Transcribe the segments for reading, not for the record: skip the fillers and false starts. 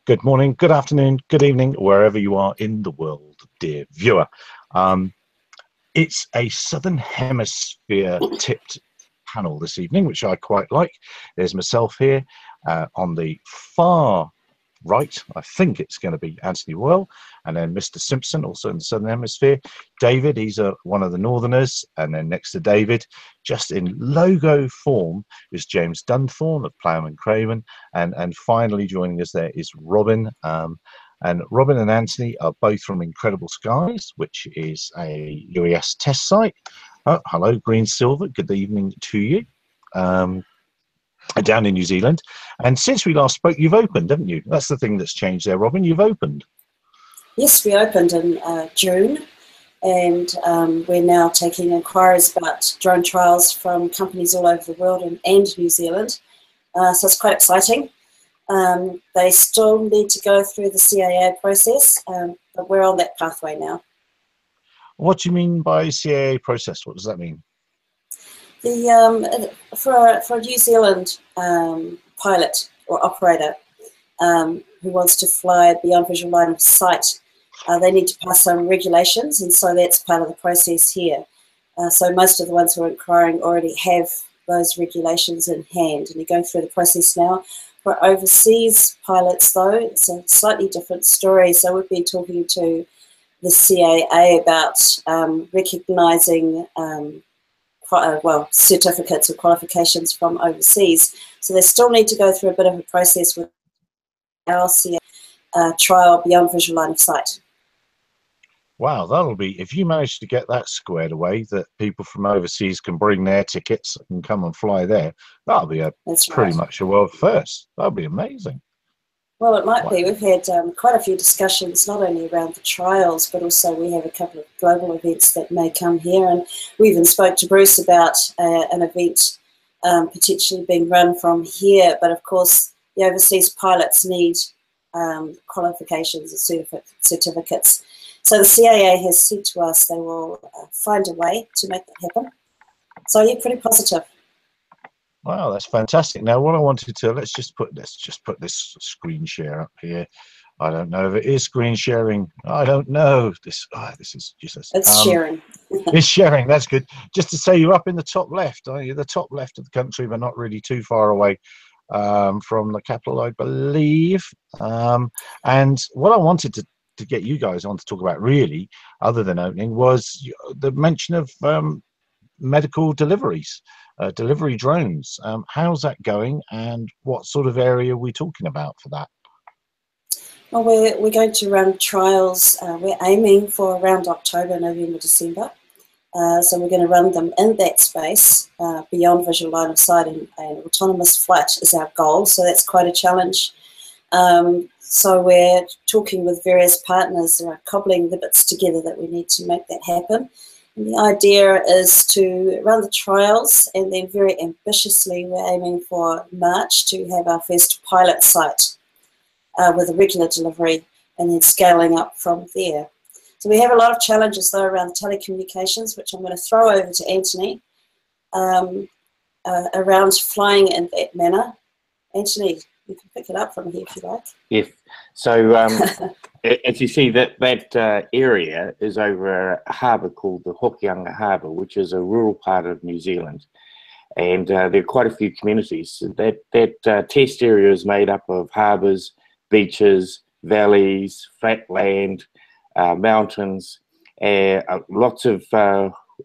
Good morning, good afternoon, good evening, wherever you are in the world, dear viewer. It's a Southern Hemisphere tipped panel this evening, which I quite like. There's myself here on the far right. I think it's going to be Anthony Royal, and then Mr. Simpson, also in the Southern Hemisphere. David, he's one of the Northerners, and then next to David, just in logo form, is James Dunthorne of Ploughman Craven, and finally joining us there is Robin. And Robin and Anthony are both from Incredible Skies, which is a UAS test site. Hello, Green Silver. Good evening to you. Down in New Zealand. And since we last spoke, you've opened, haven't you? That's the thing that's changed there, Robin. You've opened. Yes, we opened in June, and we're now taking inquiries about drone trials from companies all over the world and New Zealand. So it's quite exciting. They still need to go through the CAA process, but we're on that pathway now. What do you mean by CAA process? What does that mean? For a New Zealand pilot or operator who wants to fly beyond visual line of sight, they need to pass some regulations, and so that's part of the process here. So most of the ones who are inquiring already have those regulations in hand, and they're going through the process now. For overseas pilots, though, it's a slightly different story. So we've been talking to the CAA about recognising certificates or qualifications from overseas. So they still need to go through a bit of a process with our CAA trial beyond visual line of sight. Wow, that'll be, if you manage to get that squared away, that people from overseas can bring their tickets and come and fly there, that'll be pretty much a world first. That'll be amazing. Well, it might be. We've had quite a few discussions, not only around the trials, but also we have a couple of global events that may come here. And we even spoke to Bruce about an event potentially being run from here. But of course, the overseas pilots need qualifications and certificates. So the CAA has said to us they will find a way to make that happen. So yeah, pretty positive. Wow, that's fantastic. Now, what I wanted to let's just put this screen share up here. I don't know if it is screen sharing. I don't know. This is just. It's sharing. It's sharing. That's good. Just to say, you're up in the top left. You're the top left of the country, but not really too far away from the capital, I believe. And what I wanted to get you guys on to talk about, really, other than opening, was the mention of medical deliveries, delivery drones. How's that going, and what sort of area are we talking about for that? Well, we're going to run trials. We're aiming for around October, November, December. So we're going to run them in that space, beyond visual line of sight, and autonomous flight is our goal. So that's quite a challenge. So we're talking with various partners, cobbling the bits together that we need to make that happen. And the idea is to run the trials, and then very ambitiously we're aiming for March to have our first pilot site with a regular delivery, and then scaling up from there. So we have a lot of challenges though around telecommunications, which I'm going to throw over to Anthony, around flying in that manner. Anthony, you can pick it up from here if you like. Yes. So as you see, that area is over a harbour called the Hokianga Harbour, which is a rural part of New Zealand. And there are quite a few communities. That test area is made up of harbours, beaches, valleys, flat land, mountains, lots of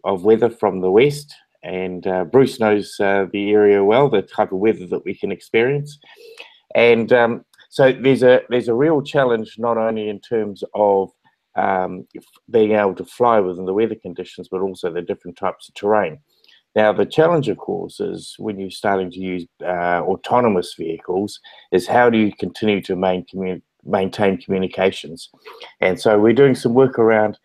weather from the west. And Bruce knows the area well, the type of weather that we can experience. And so there's a real challenge, not only in terms of being able to fly within the weather conditions, but also the different types of terrain. Now, the challenge, of course, is when you're starting to use autonomous vehicles, is how do you continue to maintain communications? And so we're doing some work around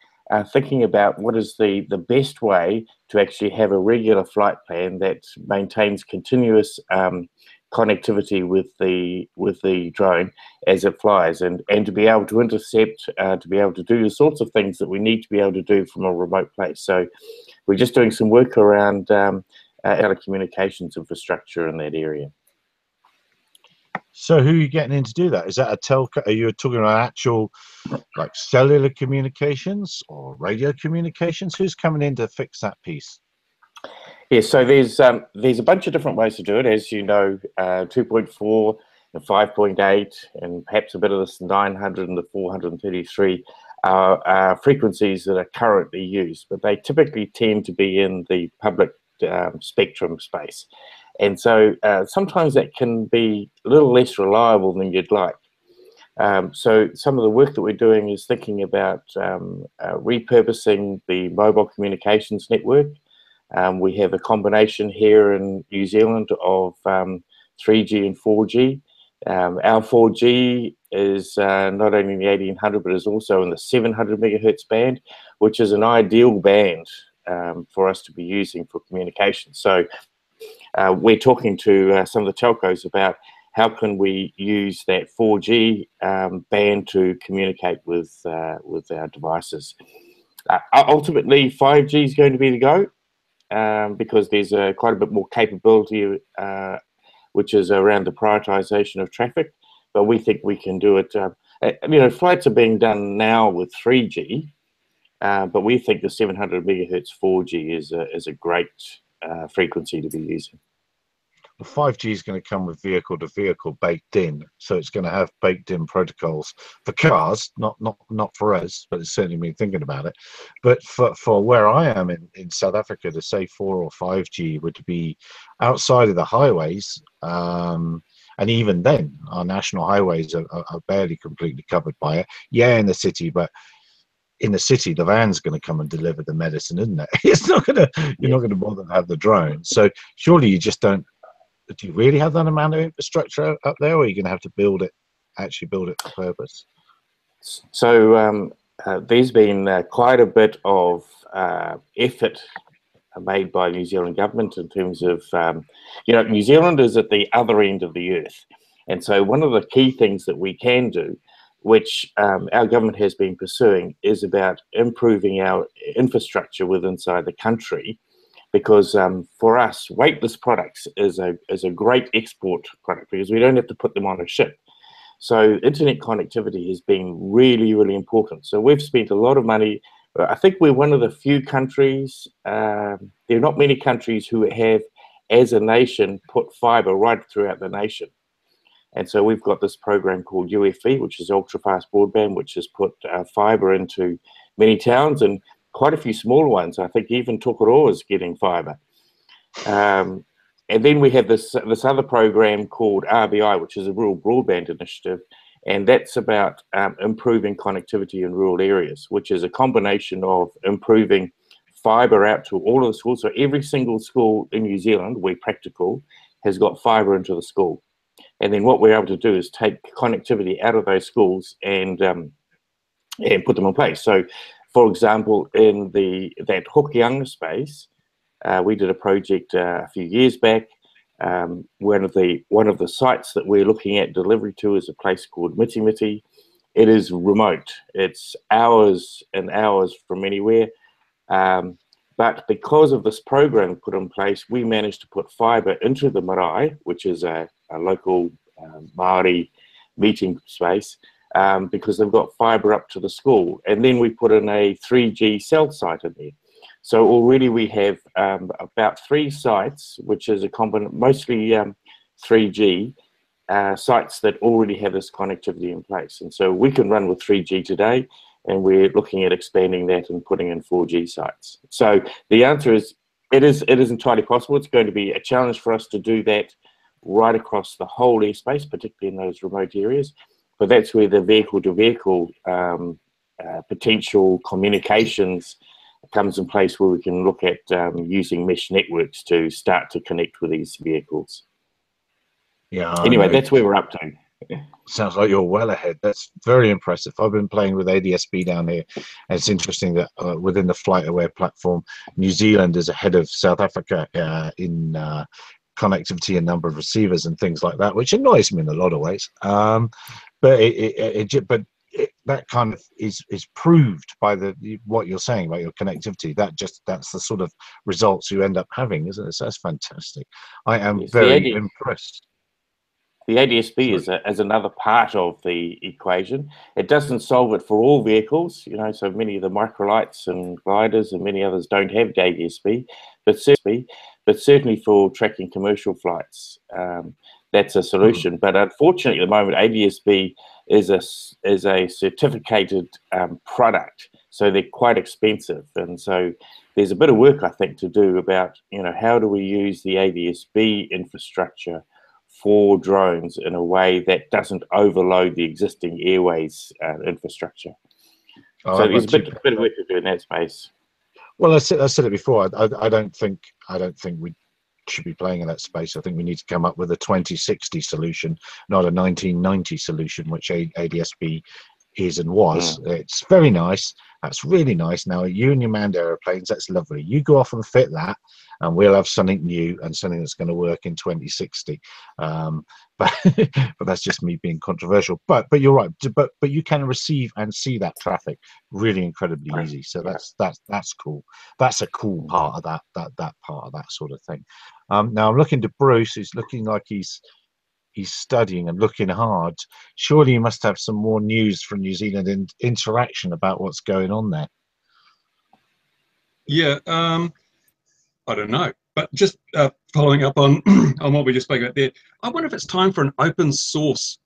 thinking about what is the best way to actually have a regular flight plan that maintains continuous connectivity with the drone as it flies, and to be able to intercept, to be able to do the sorts of things that we need to be able to do from a remote place. So we're just doing some work around telecommunications infrastructure in that area. So who are you getting in to do that? Is that a telco? Are you talking about actual like cellular communications or radio communications? Who's coming in to fix that piece? Yeah, so there's a bunch of different ways to do it, as you know, 2.4 and 5.8, and perhaps a bit of this 900 and the 433 are frequencies that are currently used, but they typically tend to be in the public spectrum space. And so sometimes that can be a little less reliable than you'd like. So some of the work that we're doing is thinking about repurposing the mobile communications network. We have a combination here in New Zealand of 3G and 4G. Our 4G is not only in the 1800, but is also in the 700 megahertz band, which is an ideal band for us to be using for communication. So we're talking to some of the telcos about how can we use that 4G band to communicate with our devices. Ultimately, 5G is going to be the go. Because there's quite a bit more capability, which is around the prioritization of traffic. But we think we can do it. Flights are being done now with 3G, but we think the 700 megahertz 4G is a great frequency to be using. Well, 5G is going to come with vehicle-to-vehicle baked in, so it's going to have baked-in protocols for cars, not for us, but it's certainly me thinking about it. But for where I am in South Africa, to say 4 or 5G would be outside of the highways, and even then, our national highways are barely completely covered by it. Yeah, in the city, but in the city, the van's going to come and deliver the medicine, isn't it? It's not going to. You're not going to bother to have the drone. So surely you just don't. Do you really have that amount of infrastructure up there, or are you going to have to actually build it for purpose? So there's been quite a bit of effort made by New Zealand government in terms of, New Zealand is at the other end of the earth. And so one of the key things that we can do, which our government has been pursuing, is about improving our infrastructure inside the country. Because for us, weightless products is a great export product because we don't have to put them on a ship. So internet connectivity has been really, really important. So we've spent a lot of money. I think we're one of the few countries, there are not many countries who have, as a nation, put fiber right throughout the nation. And so we've got this program called UFB, which is ultra-fast broadband, which has put fiber into many towns, and quite a few smaller ones. I think even Tokoroa is getting fibre. And then we have this other program called RBI, which is a rural broadband initiative, and that's about improving connectivity in rural areas, which is a combination of improving fibre out to all of the schools. So every single school in New Zealand, where practical, has got fibre into the school. And then what we're able to do is take connectivity out of those schools and put them in place. So, for example, in that Hokianga space, we did a project a few years back. One of the sites that we're looking at delivery to is a place called Miti Miti. It is remote. It's hours and hours from anywhere. But because of this program put in place, we managed to put fibre into the marae, which is a local Māori meeting space, because they've got fibre up to the school. And then we put in a 3G cell site in there. So already we have about 3 sites, which is a mostly 3G sites that already have this connectivity in place. And so we can run with 3G today, and we're looking at expanding that and putting in 4G sites. So the answer is, it is entirely possible. It's going to be a challenge for us to do that right across the whole airspace, particularly in those remote areas. But that's where the vehicle-to-vehicle potential communications comes in place, where we can look at using mesh networks to start to connect with these vehicles. Yeah. Anyway, that's where we're up to. Sounds like you're well ahead. That's very impressive. I've been playing with ADSB down here, and it's interesting that within the FlightAware platform, New Zealand is ahead of South Africa in connectivity and number of receivers and things like that, which annoys me in a lot of ways. But that kind of is proved by what you're saying about your connectivity. That's the sort of results you end up having, isn't it? So that's fantastic. I am very impressed. The ADS-B is another part of the equation. It doesn't solve it for all vehicles, you know, so many of the microlights and gliders and many others don't have the ADS-B, but certainly for tracking commercial flights, that's a solution. But unfortunately, at the moment, ADS-B is a certificated product, so they're quite expensive. And so there's a bit of work, I think, to do about, you know, how do we use the ADS-B infrastructure for drones in a way that doesn't overload the existing airways infrastructure. So there's a bit of work to do in that space. Well, I said it before. I don't think we should be playing in that space. I think we need to come up with a 2060 solution, not a 1990 solution, which ADS-B is and was. It's very nice. That's really nice. Now, you and your manned aeroplanes, that's lovely. You go off and fit that, and we'll have something new and something that's going to work in 2060. But that's just me being controversial. But you're right. But you can receive and see that traffic really incredibly easy. So that's cool. That's a cool part of that part of that sort of thing. Now I'm looking to Bruce. Who's looking like he's studying and looking hard. Surely you must have some more news from New Zealand and interaction about what's going on there. Yeah, I don't know, but just following up on on what we just spoke about there, I wonder if it's time for an open source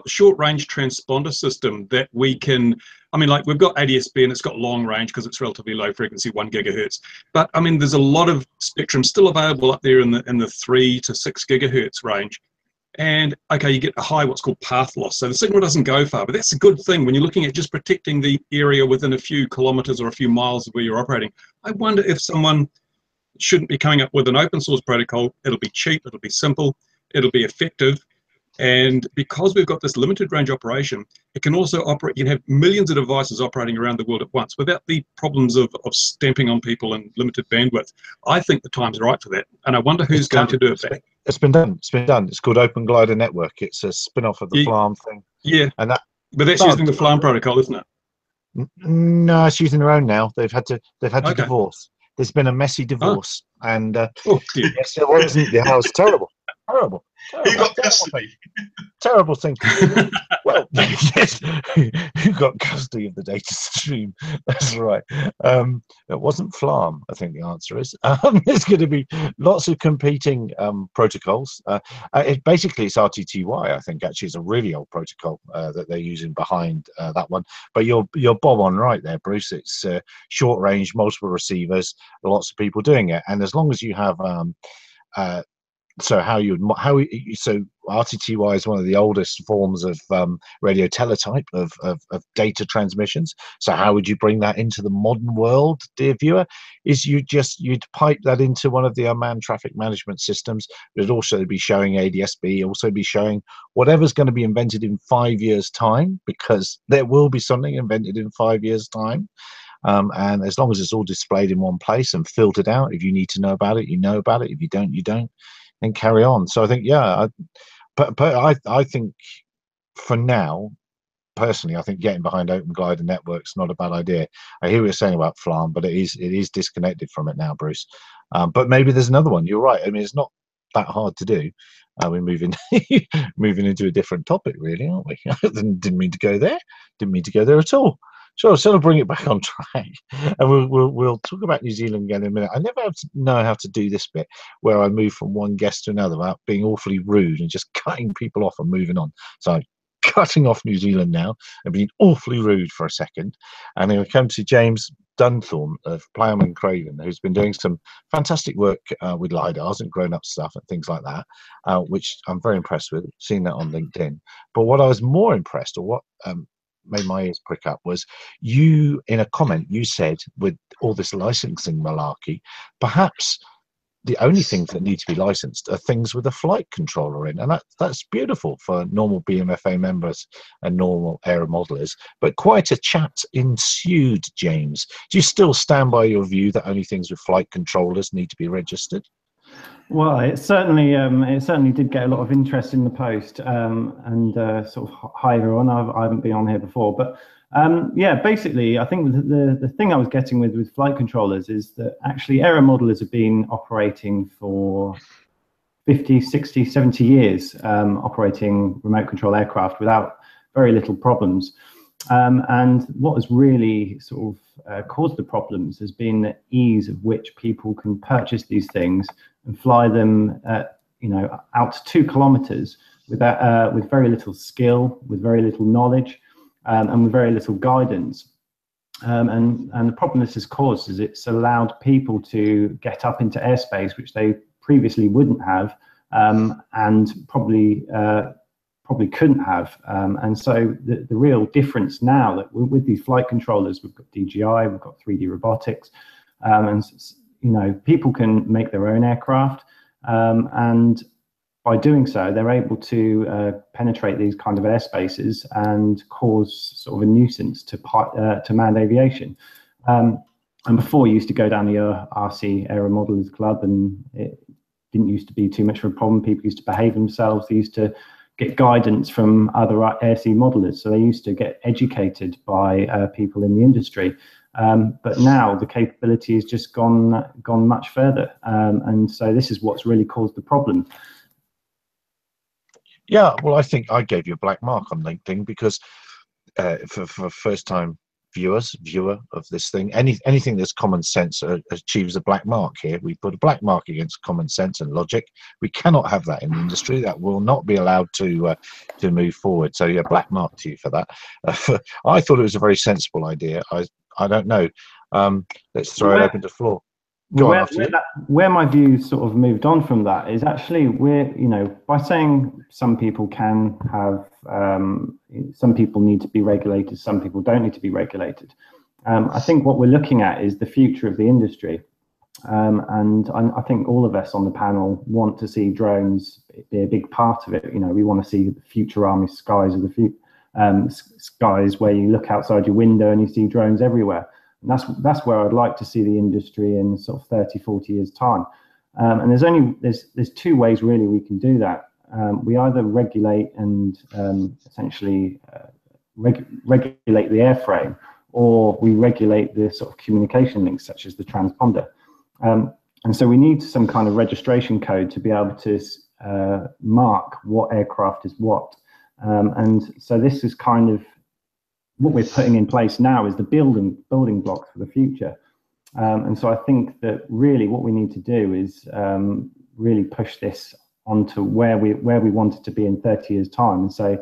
short-range transponder system that we can, I mean, like we've got ADS-B and it's got long range because it's relatively low frequency, 1 gigahertz. But I mean, there's a lot of spectrum still available up there in the 3 to 6 gigahertz range. And okay, you get a high what's called path loss, so the signal doesn't go far, but that's a good thing when you're looking at just protecting the area within a few kilometers or a few miles of where you're operating. I wonder if someone shouldn't be coming up with an open source protocol. It'll be cheap, it'll be simple, it'll be effective, and because we've got this limited range operation, it can also operate. You can have millions of devices operating around the world at once without the problems of stamping on people and limited bandwidth. I think the time's right for that, and I wonder who's going to do it. It's been done. It's been done. It's called Open Glider Network. It's a spin-off of the FLARM thing. Yeah, and but that's using the FLARM protocol, isn't it? No, it's using their own now. They've had to divorce. There's been a messy divorce, and yes, it wasn't. Yeah, it was terrible. Terrible. Who got custody? Terrible thing. Well, yes, who got custody of the data stream? That's right. It wasn't FLARM, I think the answer is. There's going to be lots of competing protocols. Basically, it's RTTY, I think, actually is a really old protocol that they're using behind that one. But you're bob on right there, Bruce. It's short range, multiple receivers, lots of people doing it. And as long as you have so RTTY is one of the oldest forms of radio teletype of data transmissions. So how would you bring that into the modern world, dear viewer? Is you'd pipe that into one of the unmanned traffic management systems. It'd also be showing ADS-B, also be showing whatever's going to be invented in 5 years' time, because there will be something invented in 5 years' time. And as long as it's all displayed in one place and filtered out, if you need to know about it, you know about it. If you don't, you don't. And carry on. So I think, but I think for now, personally, I think getting behind Open Glider Network's not a bad idea. I hear what you're saying about FLARM, but it is disconnected from it now, Bruce. But maybe there's another one. You're right. I mean, it's not that hard to do. We're moving into a different topic, really, aren't we? Didn't mean to go there. Didn't mean to go there at all. Sure, so I'll bring it back on track, and we'll talk about New Zealand again in a minute. I never know how to do this bit where I move from one guest to another without being awfully rude and just cutting people off and moving on. So I'm cutting off New Zealand now and being awfully rude for a second, and then we come to James Dunthorne of Ploughman Craven, who's been doing some fantastic work with LiDARs and grown-up stuff and things like that, which I'm very impressed with. Seeing that on LinkedIn. But what I was more impressed, or what made my ears prick up, was you, in a comment you said, with all this licensing malarkey, perhaps the only things that need to be licensed are things with a flight controller in, and that's beautiful for normal BMFA members and normal aero modelers. But quite a chat ensued, James. Do you still stand by your view that only things with flight controllers need to be registered? Well, it certainly did get a lot of interest in the post, and sort of hi everyone. I haven't been on here before, but yeah, basically, I think the thing I was getting with flight controllers is that actually aero modelers have been operating for 50, 60, 70 years operating remote control aircraft without very little problems. And what has really sort of caused the problems has been the ease of which people can purchase these things and fly them, out to 2 kilometers with very little skill, with very little knowledge, and with very little guidance. And the problem this has caused is it's allowed people to get up into airspace which they previously wouldn't have, and probably couldn't have. And so the real difference now that with these flight controllers, we've got DJI, we've got 3D robotics, and people can make their own aircraft, and by doing so, they're able to penetrate these kind of airspaces and cause sort of a nuisance to manned aviation. And before, you used to go down the RC Aero Modelers Club, and it didn't used to be too much of a problem. People used to behave themselves. They used to get guidance from other RC modelers, so they used to get educated by people in the industry. But now the capability has just gone much further, and so this is what's really caused the problem. Yeah, well, I think I gave you a black mark on LinkedIn because for first-time viewer of this thing, anything that's common sense achieves a black mark here. We put a black mark against common sense and logic. We cannot have that in the industry. That will not be allowed to move forward. So yeah, black mark to you for that. I thought it was a very sensible idea. I don't know. Let's throw it open to the floor. Where my view sort of moved on from that is actually by saying some people can have, some people need to be regulated, some people don't need to be regulated. I think what we're looking at is the future of the industry. And I think all of us on the panel want to see drones be a big part of it. We want to see the future army skies of the skies where you look outside your window and you see drones everywhere. And that's where I'd like to see the industry in sort of 30, 40 years time. And there's 2 ways really we can do that. We either regulate and essentially regulate the airframe, or we regulate the sort of communication links such as the transponder. And so we need some kind of registration code to be able to mark what aircraft is what. And so this is kind of what we're putting in place now is the building blocks for the future. And so I think that really what we need to do is really push this onto where we want it to be in 30 years time, and say,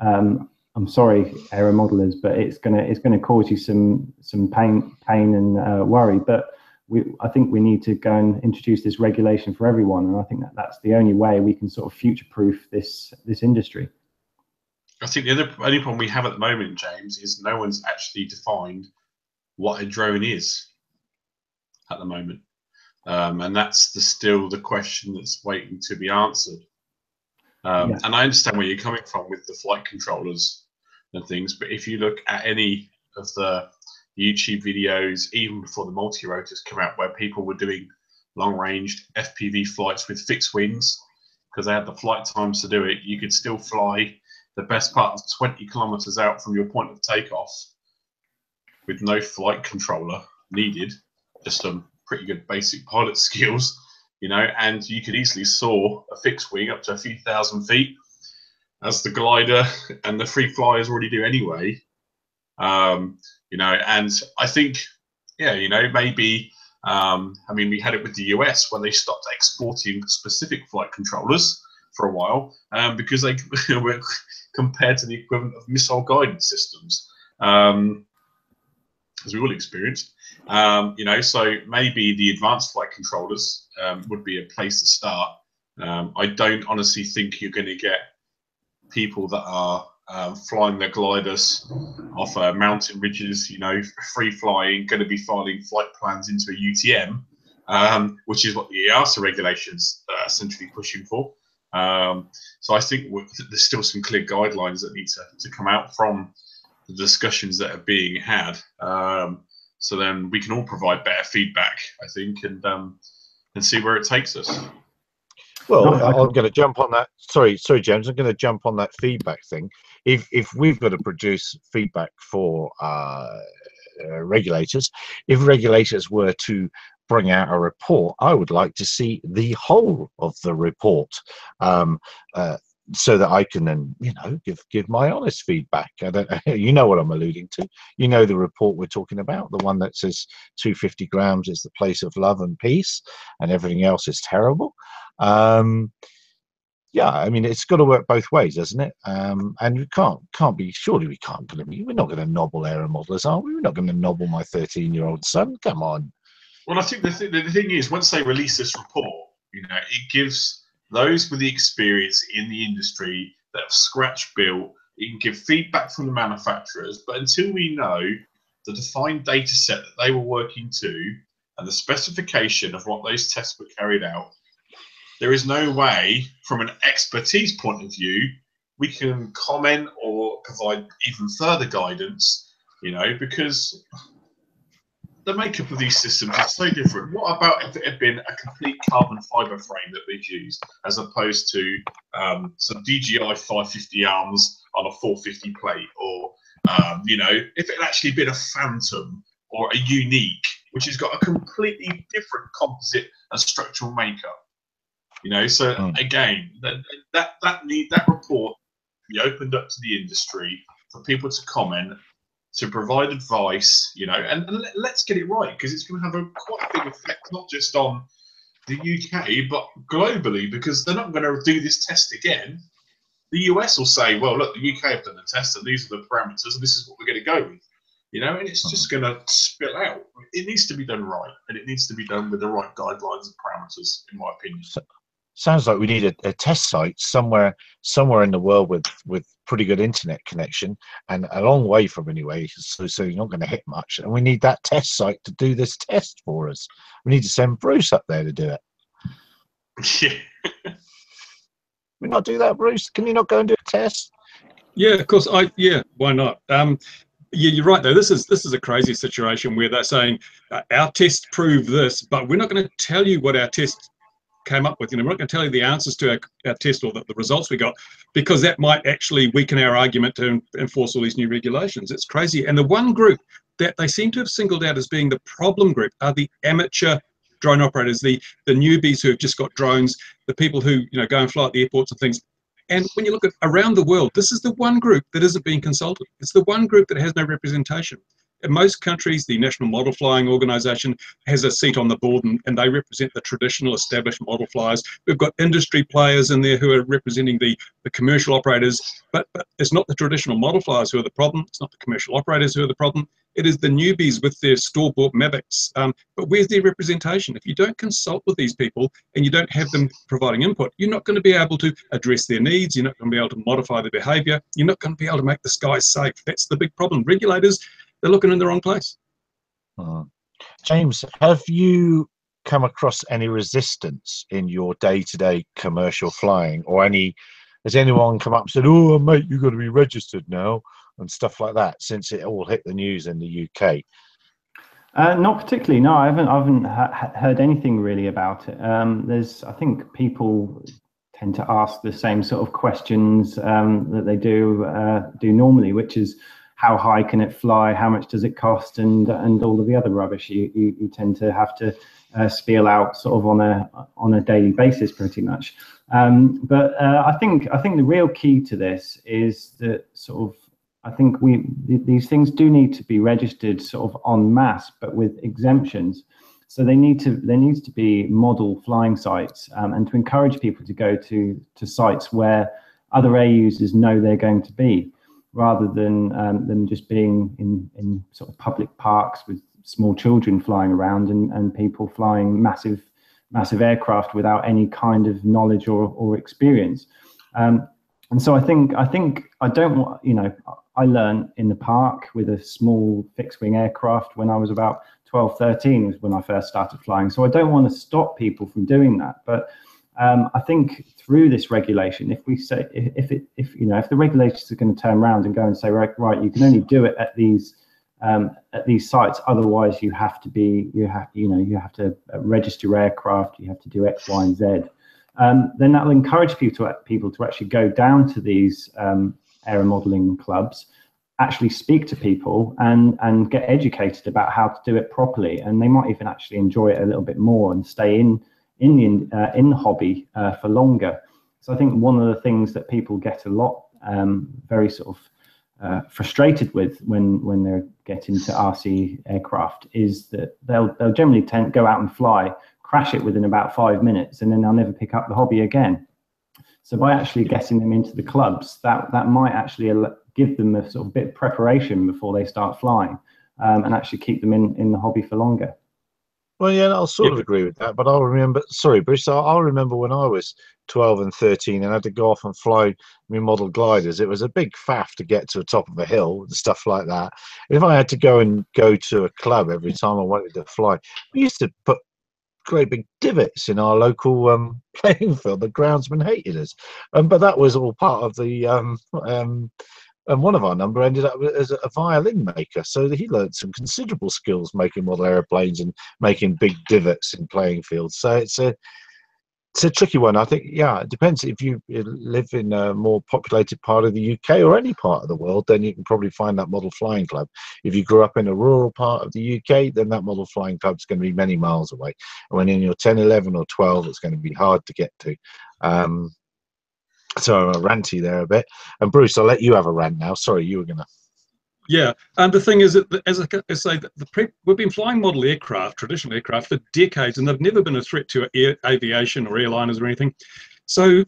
I'm sorry, aero modelers, but it's gonna cause you some pain and worry. But I think we need to go and introduce this regulation for everyone, and I think that's the only way we can sort of future-proof this industry. I think the only problem we have at the moment, James, is no one's actually defined what a drone is at the moment. And that's still the question that's waiting to be answered. Yeah. And I understand where you're coming from with the flight controllers and things, but if you look at any of the YouTube videos, even before the multi-rotors come out, where people were doing long-range FPV flights with fixed wings, because they had the flight times to do it, you could still fly the best part of 20 kilometers out from your point of takeoff with no flight controller needed, just some pretty good basic pilot skills, and you could easily soar a fixed wing up to a few thousand feet, as the glider and the free flyers already do anyway. And I think, maybe, we had it with the US when they stopped exporting specific flight controllers for a while, because they were compared to the equivalent of missile guidance systems, as we all experienced. So maybe the advanced flight controllers would be a place to start. I don't honestly think you're going to get people that are flying their gliders off mountain ridges, free flying, going to be filing flight plans into a UTM, which is what the EASA regulations are essentially pushing for. So I think there's still some clear guidelines that need to come out from the discussions that are being had. So then we can all provide better feedback, I think, and see where it takes us. Well, I'm going to jump on that. Sorry, James. I'm going to jump on that feedback thing. If we've got to produce feedback for regulators, if regulators were to bring out a report, I would like to see the whole of the report, so that I can then, you know, give my honest feedback. I don't, you know what I'm alluding to. You know the report we're talking about, the one that says 250 grams is the place of love and peace, and everything else is terrible. Yeah, I mean, it's got to work both ways, doesn't it? And we can't be, surely we can't gonna be, we're not going to nobble error modelers, are we? We're not going to nobble my 13-year-old son. Come on. Well, I think the thing is, once they release this report, you know, it gives those with the experience in the industry that have scratch built, it can give feedback from the manufacturers. But until we know the defined data set that they were working to and the specification of what those tests were carried out, there is no way, from an expertise point of view, we can comment or provide even further guidance, you know, because the makeup of these systems is so different. What about if it had been a complete carbon fiber frame that we'd used, as opposed to some DJI 550 arms on a 450 plate, or you know, if it had actually been a Phantom or a Unique, which has got a completely different composite and structural makeup, you know? So again, that report be opened up to the industry for people to comment, to provide advice, you know, and let's get it right, because it's going to have a quite a big effect, not just on the UK, but globally, because they're not going to do this test again. The US will say, well, look, the UK have done the test, and these are the parameters, and this is what we're going to go with, you know, and it's just going to spill out. It needs to be done right, and it needs to be done with the right guidelines and parameters, in my opinion. Sounds like we need a test site somewhere in the world with pretty good internet connection, and a long way from anyway, so you're not going to hit much. And we need that test site to do this test for us. We need to send Bruce up there to do it. Yeah. We not do that, Bruce? Can you not go and do a test? Yeah, of course. Why not? Yeah, you're right though. This is a crazy situation where they're saying our tests prove this, but we're not going to tell you what our test came up with. You know, we're not going to tell you the answers to our test or the results we got, because that might actually weaken our argument to enforce all these new regulations. It's crazy. And the one group that they seem to have singled out as being the problem group are the amateur drone operators, the newbies who have just got drones, the people who, you know, go and fly at the airports and things. And when you look at around the world, this is the one group that isn't being consulted. It's the one group that has no representation. In most countries, the National Model Flying Organization has a seat on the board, and they represent the traditional established model flyers. We've got industry players in there who are representing the commercial operators, but it's not the traditional model flyers who are the problem. It's not the commercial operators who are the problem. It is the newbies with their store-bought Mavics. But where's their representation? If you don't consult with these people and you don't have them providing input, you're not going to be able to address their needs. You're not going to be able to modify their behavior. You're not going to be able to make the skies safe. That's the big problem. Regulators, they're looking in the wrong place. James, have you come across any resistance in your day-to-day commercial flying, or has anyone come up and said, oh mate, you've got to be registered now and stuff like that, since it all hit the news in the UK? Not particularly, no. I haven't heard anything really about it. I think people tend to ask the same sort of questions that they do normally, which is, how high can it fly? How much does it cost? And all of the other rubbish you tend to have to spiel out sort of on a daily basis, pretty much. But I think the real key to this is that sort of, I think these things do need to be registered sort of en masse, but with exemptions. So there needs to be model flying sites, and to encourage people to go to sites where other air users know they're going to be, rather than them just being in sort of public parks with small children flying around and people flying massive aircraft without any kind of knowledge or experience. And so I think I don't want, you know, I learned in the park with a small fixed wing aircraft when I was about 12, 13 was when I first started flying. So I don't want to stop people from doing that. But I think through this regulation, if we say, if the regulators are going to turn around and go and say, right, you can only do it at these sites, otherwise you have to register your aircraft, you have to do X, Y, and Z. Then that will encourage people to actually go down to these aero modeling clubs actually speak to people and get educated about how to do it properly, and they might even actually enjoy it a little bit more and stay in the hobby for longer. So I think one of the things that people get a lot very sort of frustrated with when they get into RC aircraft is that they'll generally go out and fly, crash it within about 5 minutes, and then they'll never pick up the hobby again. So by actually getting them into the clubs, that might actually give them a sort of bit of preparation before they start flying, and actually keep them in the hobby for longer. Well, yeah, I'll sort of agree with that, but I'll remember. Sorry, Bruce. I'll remember when I was 12 and 13 and had to go off and fly my model gliders. It was a big faff to get to the top of a hill and stuff like that. If I had to go to a club every time I wanted to fly, we used to put great big divots in our local playing field. The groundsman hated us, but that was all part of the. And one of our number ended up as a violin maker, so he learned some considerable skills making model airplanes and making big divots in playing fields. So it's a tricky one. I think, yeah, it depends. If you live in a more populated part of the UK or any part of the world, then you can probably find that model flying club. If you grew up in a rural part of the UK, then that model flying club is going to be many miles away. And when you're 10, 11 or 12, it's going to be hard to get to. So I'm ranty there a bit. And Bruce, I'll let you have a rant now. Sorry, you were going to. Yeah, and the thing is that, as I say, we've been flying model aircraft, traditional aircraft, for decades, and they've never been a threat to aviation or airliners or anything. So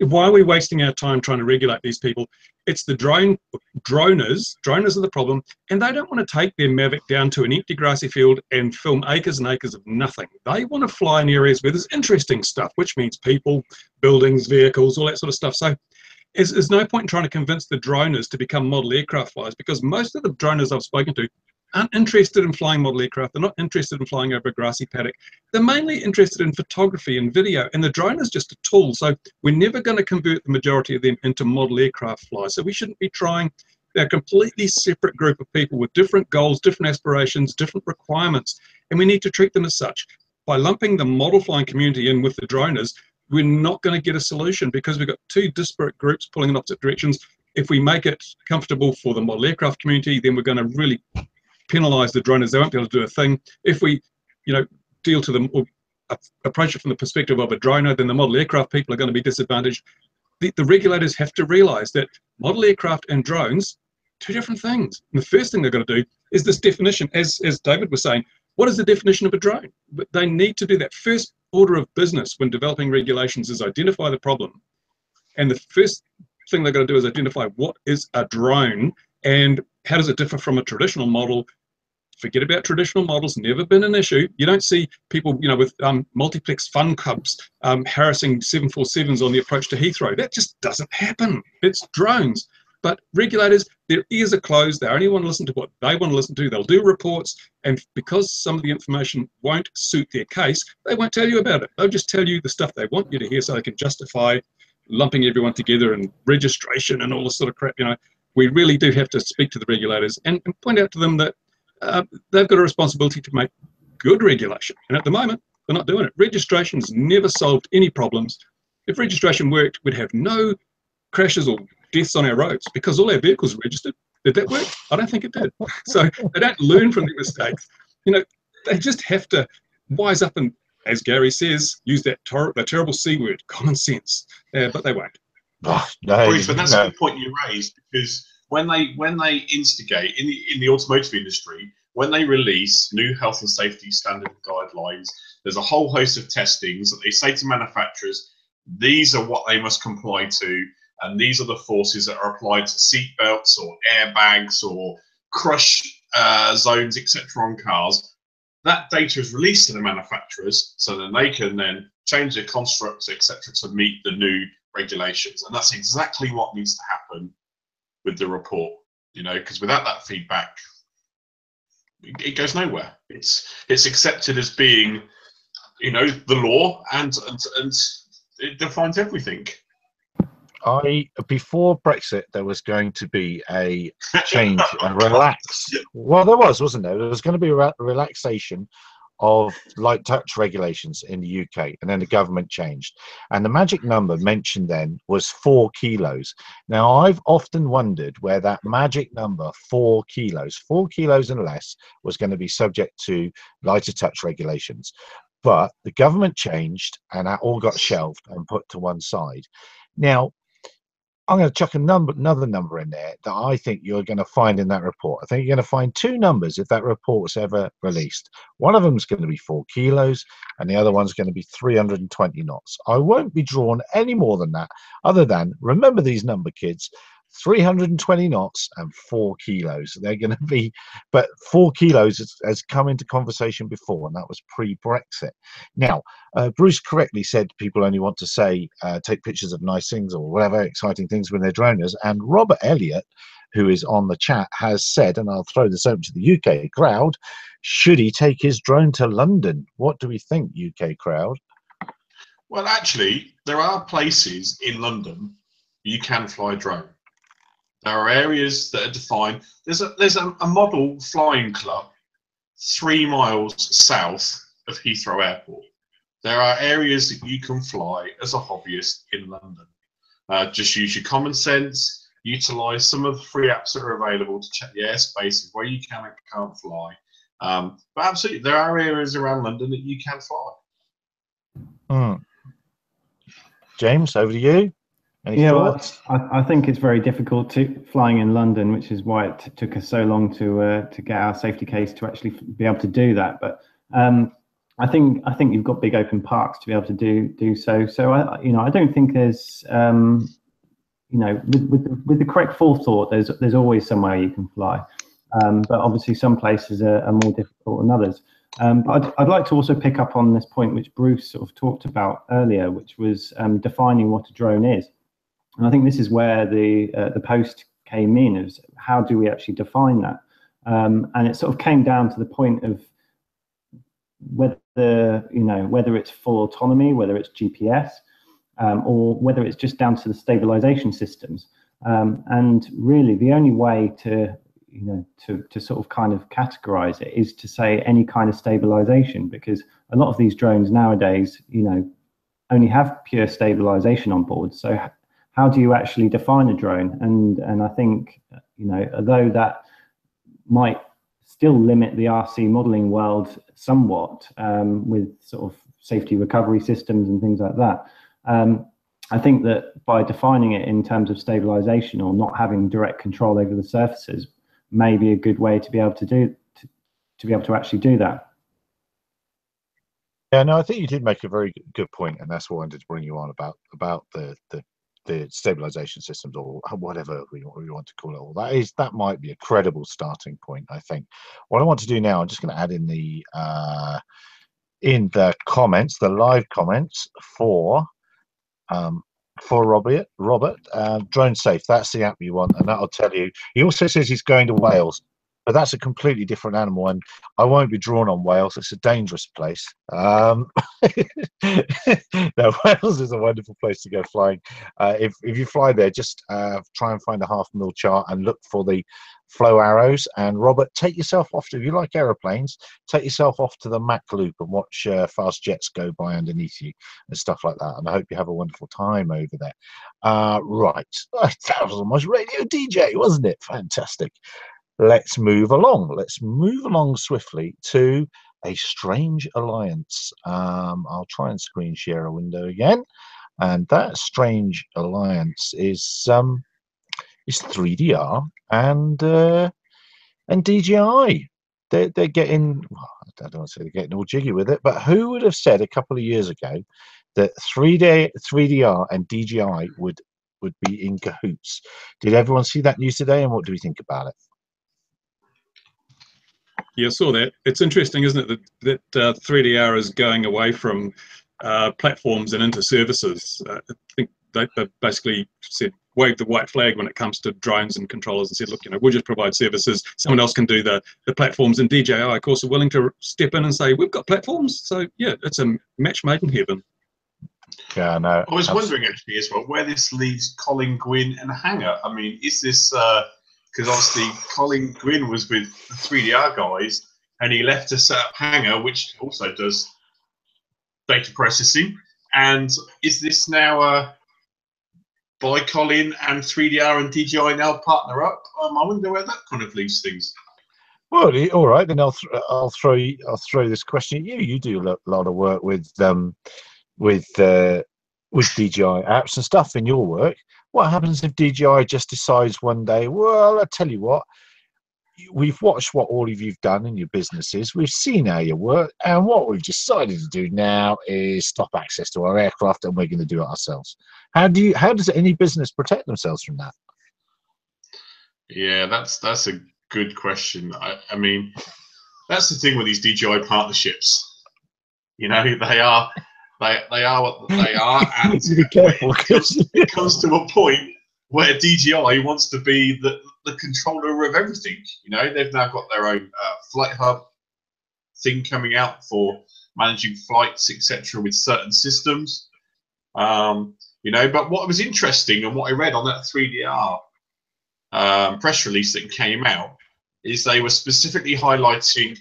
why are we wasting our time trying to regulate these people? It's the droners. Droners are the problem, and they don't want to take their Mavic down to an empty grassy field and film acres and acres of nothing. They want to fly in areas where there's interesting stuff, which means people, buildings, vehicles, all that sort of stuff. So there's no point in trying to convince the droners to become model aircraft flyers, because most of the droners I've spoken to aren't interested in flying model aircraft. They're not interested in flying over a grassy paddock. They're mainly interested in photography and video, and the drone is just a tool. So we're never going to convert the majority of them into model aircraft flyers. So we shouldn't be trying. They're a completely separate group of people with different goals, different aspirations, different requirements, and we need to treat them as such. By lumping the model flying community in with the droners, we're not going to get a solution, because we've got two disparate groups pulling in opposite directions. If we make it comfortable for the model aircraft community, then we're going to really penalise the droners. They won't be able to do a thing. If we, deal to them or approach it from the perspective of a droner, then the model aircraft people are going to be disadvantaged. The regulators have to realise that model aircraft and drones, two different things. And the first thing they're going to do is this definition, as David was saying. What is the definition of a drone? But they need to do that. First order of business when developing regulations is identify the problem. And the first thing they're going to do is identify what is a drone and how does it differ from a traditional model. Forget about traditional models, never been an issue. You don't see people, with multiplex fun clubs harassing 747s on the approach to Heathrow. That just doesn't happen. It's drones. But regulators, their ears are closed. They only want to listen to what they want to listen to. They'll do reports, and because some of the information won't suit their case, they won't tell you about it. They'll just tell you the stuff they want you to hear so they can justify lumping everyone together and registration and all this sort of crap. We really do have to speak to the regulators and point out to them that they've got a responsibility to make good regulation. And at the moment, they're not doing it. Registration's never solved any problems. If registration worked, we'd have no crashes or deaths on our roads, because all our vehicles are registered. Did that work? I don't think it did. So they don't learn from their mistakes. They just have to wise up and, as Gary says, use that the terrible C word, common sense. But they won't. Oh, no, Bruce, but that's a good point you raised, because when they instigate in the automotive industry, when they release new health and safety standard guidelines, there's a whole host of testings that they say to manufacturers, these are what they must comply to, and these are the forces that are applied to seat belts or airbags or crush zones, etc. on cars. That data is released to the manufacturers, so then they can then change their constructs, etc., to meet the new regulations. And that's exactly what needs to happen with the report, because without that feedback, it goes nowhere. It's accepted as being, the law, and it defines everything. Before Brexit, there was going to be a change and relax. Well, there was, wasn't there? There was going to be a relaxation of light touch regulations in the UK, and then the government changed, and the magic number mentioned then was 4 kilos. Now, I've often wondered where that magic number 4 kilos and less was going to be subject to lighter touch regulations, but the government changed and that all got shelved and put to one side. Now, I'm going to chuck another number in there that I think you're going to find in that report. I think you're going to find 2 numbers if that report's ever released. One of them is going to be 4 kilos, and the other one's going to be 320 knots. I won't be drawn any more than that, other than, remember these number, kids, 320 knots and 4 kilos. They're going to be, but 4 kilos has come into conversation before, and that was pre-Brexit. Now, Bruce correctly said people only want to say, take pictures of nice things or whatever, exciting things when they're droners. And Robert Elliott, who is on the chat, has said, and I'll throw this open to the UK crowd, should he take his drone to London? What do we think, UK crowd? Well, actually, there are places in London you can fly a drone. There are areas that are defined. There's a model flying club 3 miles south of Heathrow Airport. There are areas that you can fly as a hobbyist in London. Just use your common sense, utilise some of the free apps that are available to check the airspace of where you can and can't fly. But absolutely, there are areas around London that you can fly. James, over to you. Any thoughts? Well, I think it's very difficult flying in London, which is why it took us so long to get our safety case to actually be able to do that. But I think you've got big open parks to be able to do so. So I don't think there's with the correct forethought, there's always somewhere you can fly. But obviously some places are more difficult than others. But I'd like to also pick up on this point which Bruce sort of talked about earlier, which was defining what a drone is. And I think this is where the post came in, is how do we actually define that? And it sort of came down to the point of whether it's full autonomy, whether it's GPS, or whether it's just down to the stabilization systems. And really, the only way to sort of kind of categorize it is to say any kind of stabilization, because a lot of these drones nowadays, only have pure stabilization on board. So how do you actually define a drone? And I think, although that might still limit the RC modeling world somewhat, with sort of safety recovery systems and things like that, I think that by defining it in terms of stabilization or not having direct control over the surfaces may be a good way to be able to actually do that. Yeah, no, I think you did make a very good point, and that's what I wanted to bring you on about the stabilization systems, or whatever we want to call it. All that might be a credible starting point. I think what I want to do now, I'm just going to add in the comments, the live comments for Robert, Drone Safe. That's the app you want, and that'll tell you. He also says he's going to Wales, but that's a completely different animal, and I won't be drawn on Wales. It's a dangerous place. No, Wales is a wonderful place to go flying. If you fly there, just try and find a 0.5 mil chart and look for the flow arrows. And Robert, take yourself off to, if you like aeroplanes, take yourself off to the Mach Loop and watch fast jets go by underneath you and stuff like that. And I hope you have a wonderful time over there. Right, that was almost radio DJ, wasn't it? Fantastic. Let's move along. Let's move along swiftly to a strange alliance. I'll try and screen share a window again, and that strange alliance is 3DR and DJI. They're getting. Well, I don't want to say they're getting all jiggy with it, but who would have said a couple of years ago that 3DR and DJI would be in cahoots? Did everyone see that news today, and what do we think about it? Yeah, I saw that. It's interesting, isn't it, that 3DR is going away from platforms and into services. I think they basically said, waved the white flag when it comes to drones and controllers, and said, look, we'll just provide services. Someone else can do the platforms. And DJI, of course, are willing to step in and say, we've got platforms. So, yeah, it's a match made in heaven. Yeah, no. I was wondering, actually, as well, where this leaves Colin Gwynn and Hanger. I mean, is this... because obviously Colin Gwynn was with the 3DR guys and he left to set up Hanger, which also does data processing. And is this now by Colin and 3DR and DJI now partner up? I wonder where that kind of leaves things. Well, all right, then I'll throw this question at you. You do a lot of work with DJI apps and stuff in your work. What happens if DJI just decides one day, well, I tell you what, we've watched what all of you've done in your businesses, we've seen how you work, and what we've decided to do now is stop access to our aircraft, and we're going to do it ourselves. How does any business protect themselves from that? Yeah, that's a good question. I mean, that's the thing with these DJI partnerships. You know, they are what they are, and be careful, it comes to a point where DJI wants to be the controller of everything. You know, they've now got their own flight hub thing coming out for managing flights, etc., with certain systems. You know, but what was interesting and what I read on that 3DR press release that came out is they were specifically highlighting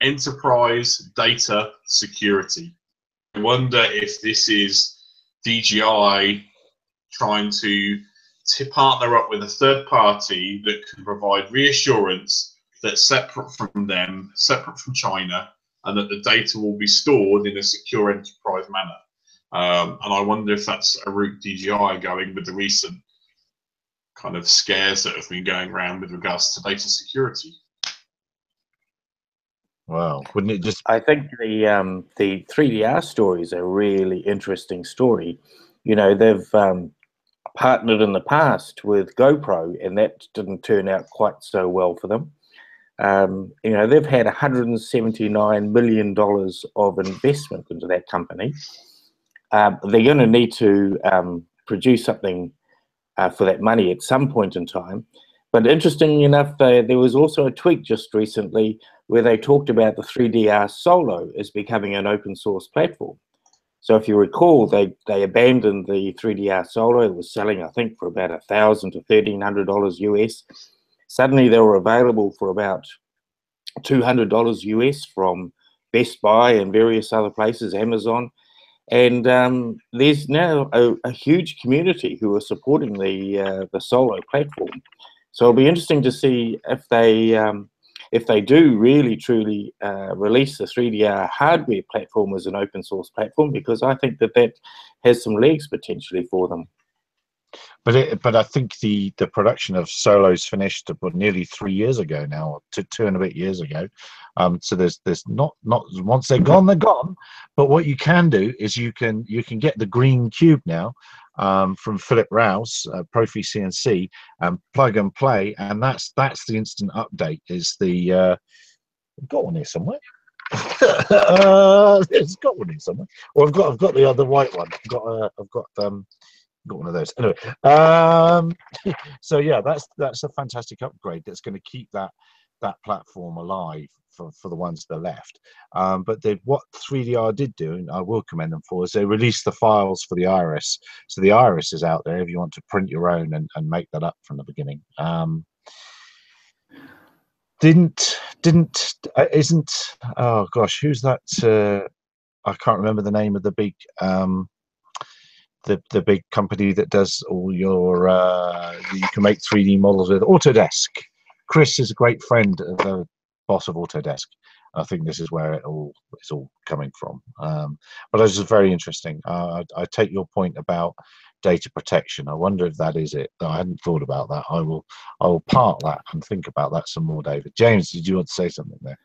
enterprise data security. I wonder if this is DJI trying to partner up with a third party that can provide reassurance that's separate from them, separate from China, and that the data will be stored in a secure enterprise manner. And I wonder if that's a route DJI going with the recent kind of scares that have been going around with regards to data security. Wow, wouldn't it just? I think the 3DR story is a really interesting story. You know, they've partnered in the past with GoPro, and that didn't turn out quite so well for them. You know, they've had $179 million of investment into that company. They're going to need to produce something for that money at some point in time. But interestingly enough, there was also a tweet just recently where they talked about the 3DR Solo as becoming an open source platform. So if you recall, they abandoned the 3DR Solo. It was selling, I think, for about $1,000 to $1,300 US. Suddenly they were available for about $200 US from Best Buy and various other places, Amazon. And there's now a huge community who are supporting the Solo platform. So it'll be interesting to see if they do really truly release the 3DR hardware platform as an open source platform, because I think that has some legs potentially for them. But I think the production of Solos finished about nearly 3 years ago now, two and a bit years ago. So there's not once they're gone, they're gone. But what you can do is you can get the green cube now from Philip Rouse, Profi CNC, plug and play, and that's the instant update. Is the I've got one here somewhere. It's got one here somewhere. Or I've got the other white one. I've got one of those. Anyway, so yeah, that's a fantastic upgrade that's going to keep that platform alive for the ones that are left. But what 3DR did do, and I will commend them for, is they released the files for the Iris. So the Iris is out there if you want to print your own and make that up from the beginning. Oh gosh, who's that? I can't remember the name of the big the big company that does all your you can make 3D models with. Autodesk. Chris is a great friend of the boss of Autodesk. I think this is where it's all coming from. But this is very interesting. I take your point about data protection. I wonder if that is it. I hadn't thought about that. I will park that and think about that some more, David. James, did you want to say something there?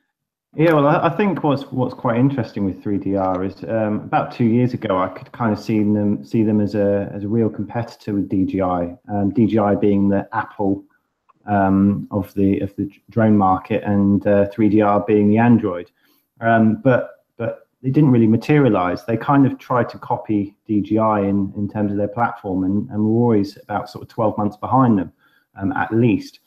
Yeah, well, I think what's quite interesting with 3DR is about 2 years ago, I could kind of see them as a real competitor with DJI. DJI being the Apple of the drone market, and 3DR being the Android. But it didn't really materialize. They kind of tried to copy DJI in terms of their platform, and were always about sort of 12 months behind them, at least.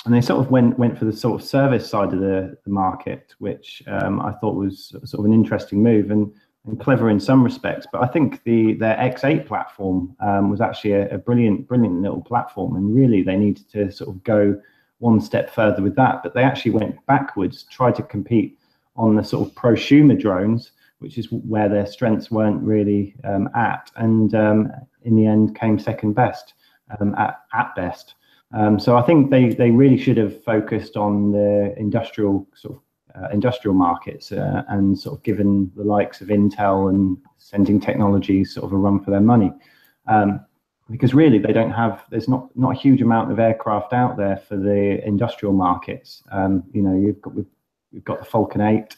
And they sort of went for the sort of service side of the market, which I thought was sort of an interesting move and clever in some respects. But I think their X8 platform was actually a brilliant little platform, and really they needed to sort of go one step further with that, but they actually went backwards, tried to compete on the sort of prosumer drones, which is where their strengths weren't really at, and in the end came second best at best. So I think they really should have focused on the industrial industrial markets and sort of given the likes of Intel and Sending Technologies sort of a run for their money, because really they don't have, there's not a huge amount of aircraft out there for the industrial markets. You know, you've got the Falcon 8,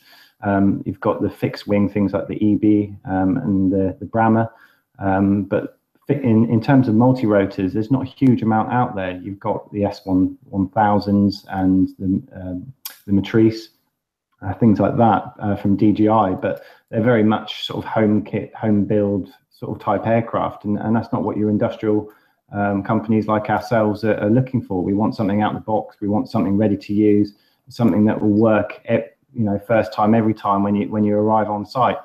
you've got the fixed wing things like the EB and the Brammer, but in terms of multi-rotors, there's not a huge amount out there. You've got the S1000s and the Matrice, things like that from DJI, but they're very much sort of home kit, home build sort of type aircraft, and that's not what your industrial companies like ourselves are looking for. We want something out of the box. We want something ready to use, something that will work, you know, first time every time when you arrive on site,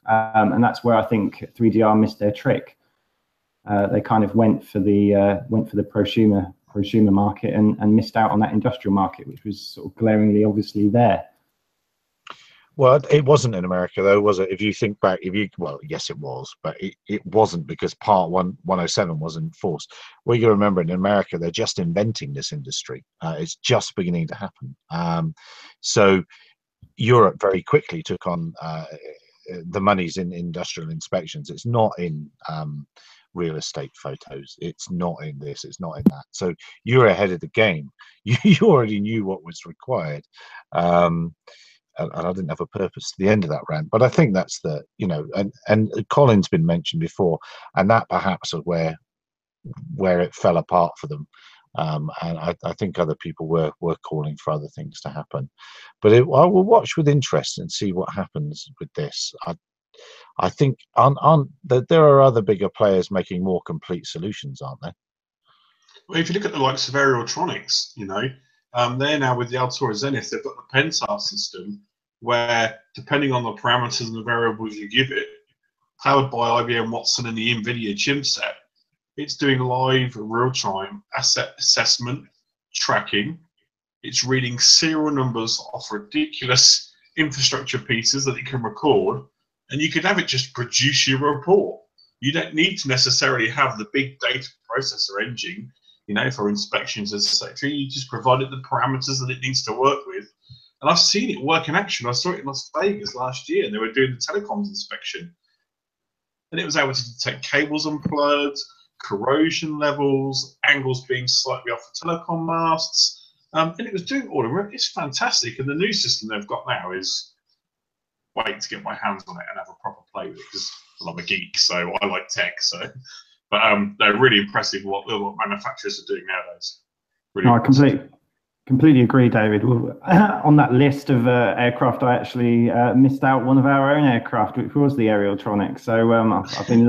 and that's where I think 3DR missed their trick. They kind of went for the prosumer market and missed out on that industrial market, which was sort of glaringly obviously there. Well, it wasn't in America though, was it? If you think back, well, yes, it was, but it wasn't, because Part 107 wasn't enforced. Well, you remember in America, they're just inventing this industry. It's just beginning to happen. So Europe very quickly took on the monies in industrial inspections. It's not in real estate photos. It's not in this. It's not in that. So you're ahead of the game. You already knew what was required. And I didn't have a purpose to the end of that rant, but I think that's the, you know, and Colin's been mentioned before, and that perhaps is where it fell apart for them. And I think other people were calling for other things to happen, but I will watch with interest and see what happens with this. I think that there are other bigger players making more complete solutions, aren't there? Well, if you look at the likes of Aerotronics, you know, they're now with the Altura Zenith, they've got the Pensar system where, depending on the parameters and the variables you give it, powered by IBM Watson and the NVIDIA chipset, it's doing live real-time asset assessment, tracking. It's reading serial numbers off ridiculous infrastructure pieces that it can record, and you could have it just produce your report. You don't need to necessarily have the big data processor engine, you know, for inspections, etc. You just provide it the parameters that it needs to work with. And I've seen it work in action. I saw it in Las Vegas last year, and they were doing the telecoms inspection. And it was able to detect cables unplugged, corrosion levels, angles being slightly off the telecom masts. And it was doing all of it. It's fantastic. And the new system they've got now is, wait to get my hands on it and have a proper play with it, because I'm a geek, so I like tech. So. But they're really impressive what manufacturers are doing nowadays. Really no, I completely agree, David. Well, on that list of aircraft, I actually missed out one of our own aircraft, which was the Aerotronics. So I've been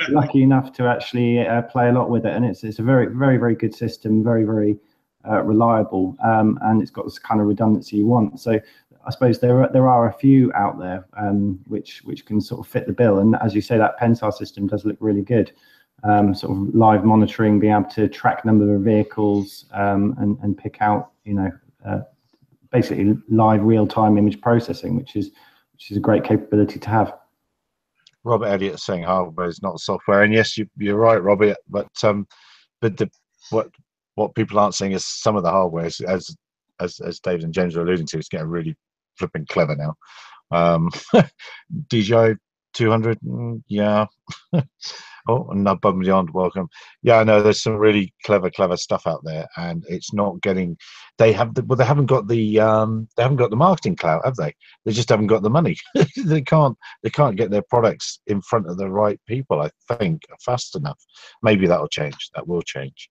lucky enough to actually play a lot with it, and it's a very, very, very good system, very, very reliable, and it's got this kind of redundancy you want. So I suppose there are a few out there which can sort of fit the bill, and as you say, that Pensar system does look really good. Sort of live monitoring, being able to track number of vehicles and pick out, you know, basically live real-time image processing, which is a great capability to have. Robert Elliott is saying hardware is not software, and yes, you're right, Robert. But what people aren't saying is some of the hardware, as David and James are alluding to, is getting really flipping clever now. DJI 200, yeah. Oh, and above and beyond, welcome. Yeah, I know there's some really clever stuff out there, and it's not getting. They haven't got the marketing clout, have they? They just haven't got the money. They can't get their products in front of the right people, I think, fast enough. Maybe that'll change. That will change.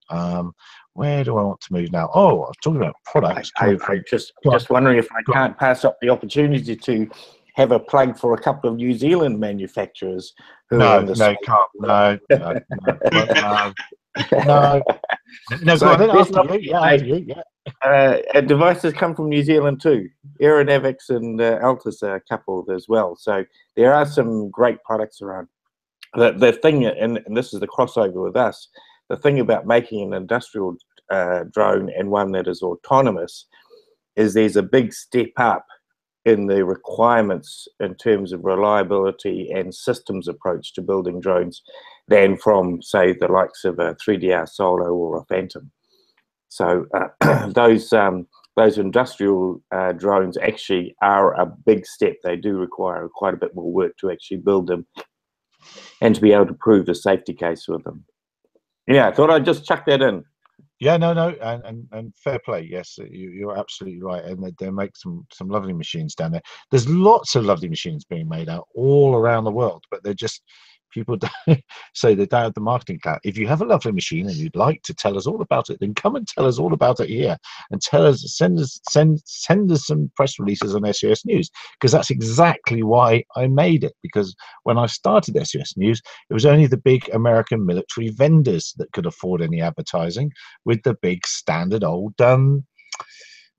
Where do I want to move now? Oh, I was talking about products. I'm just wondering if I can't pass up the opportunity to have a plug for a couple of New Zealand manufacturers. No, can't. No. Devices come from New Zealand too. Aeronavix and Altus are coupled as well. So there are some great products around. The thing, and this is the crossover with us, the thing about making an industrial drone and one that is autonomous is there's a big step up in the requirements in terms of reliability and systems approach to building drones than from, say, the likes of a 3DR Solo or a Phantom. So those industrial drones actually are a big step. They do require quite a bit more work to actually build them and to be able to prove the safety case with them. Yeah, I thought I'd just chuck that in. Yeah, no, and fair play. Yes, you're absolutely right, and they make some lovely machines down there. There's lots of lovely machines being made out all around the world, but they're just people don't say they don't have the marketing clout. If you have a lovely machine and you'd like to tell us all about it, then come and tell us all about it here, and send us some press releases on SES News, because that's exactly why I made it. Because when I started SES News, it was only the big American military vendors that could afford any advertising with the big standard old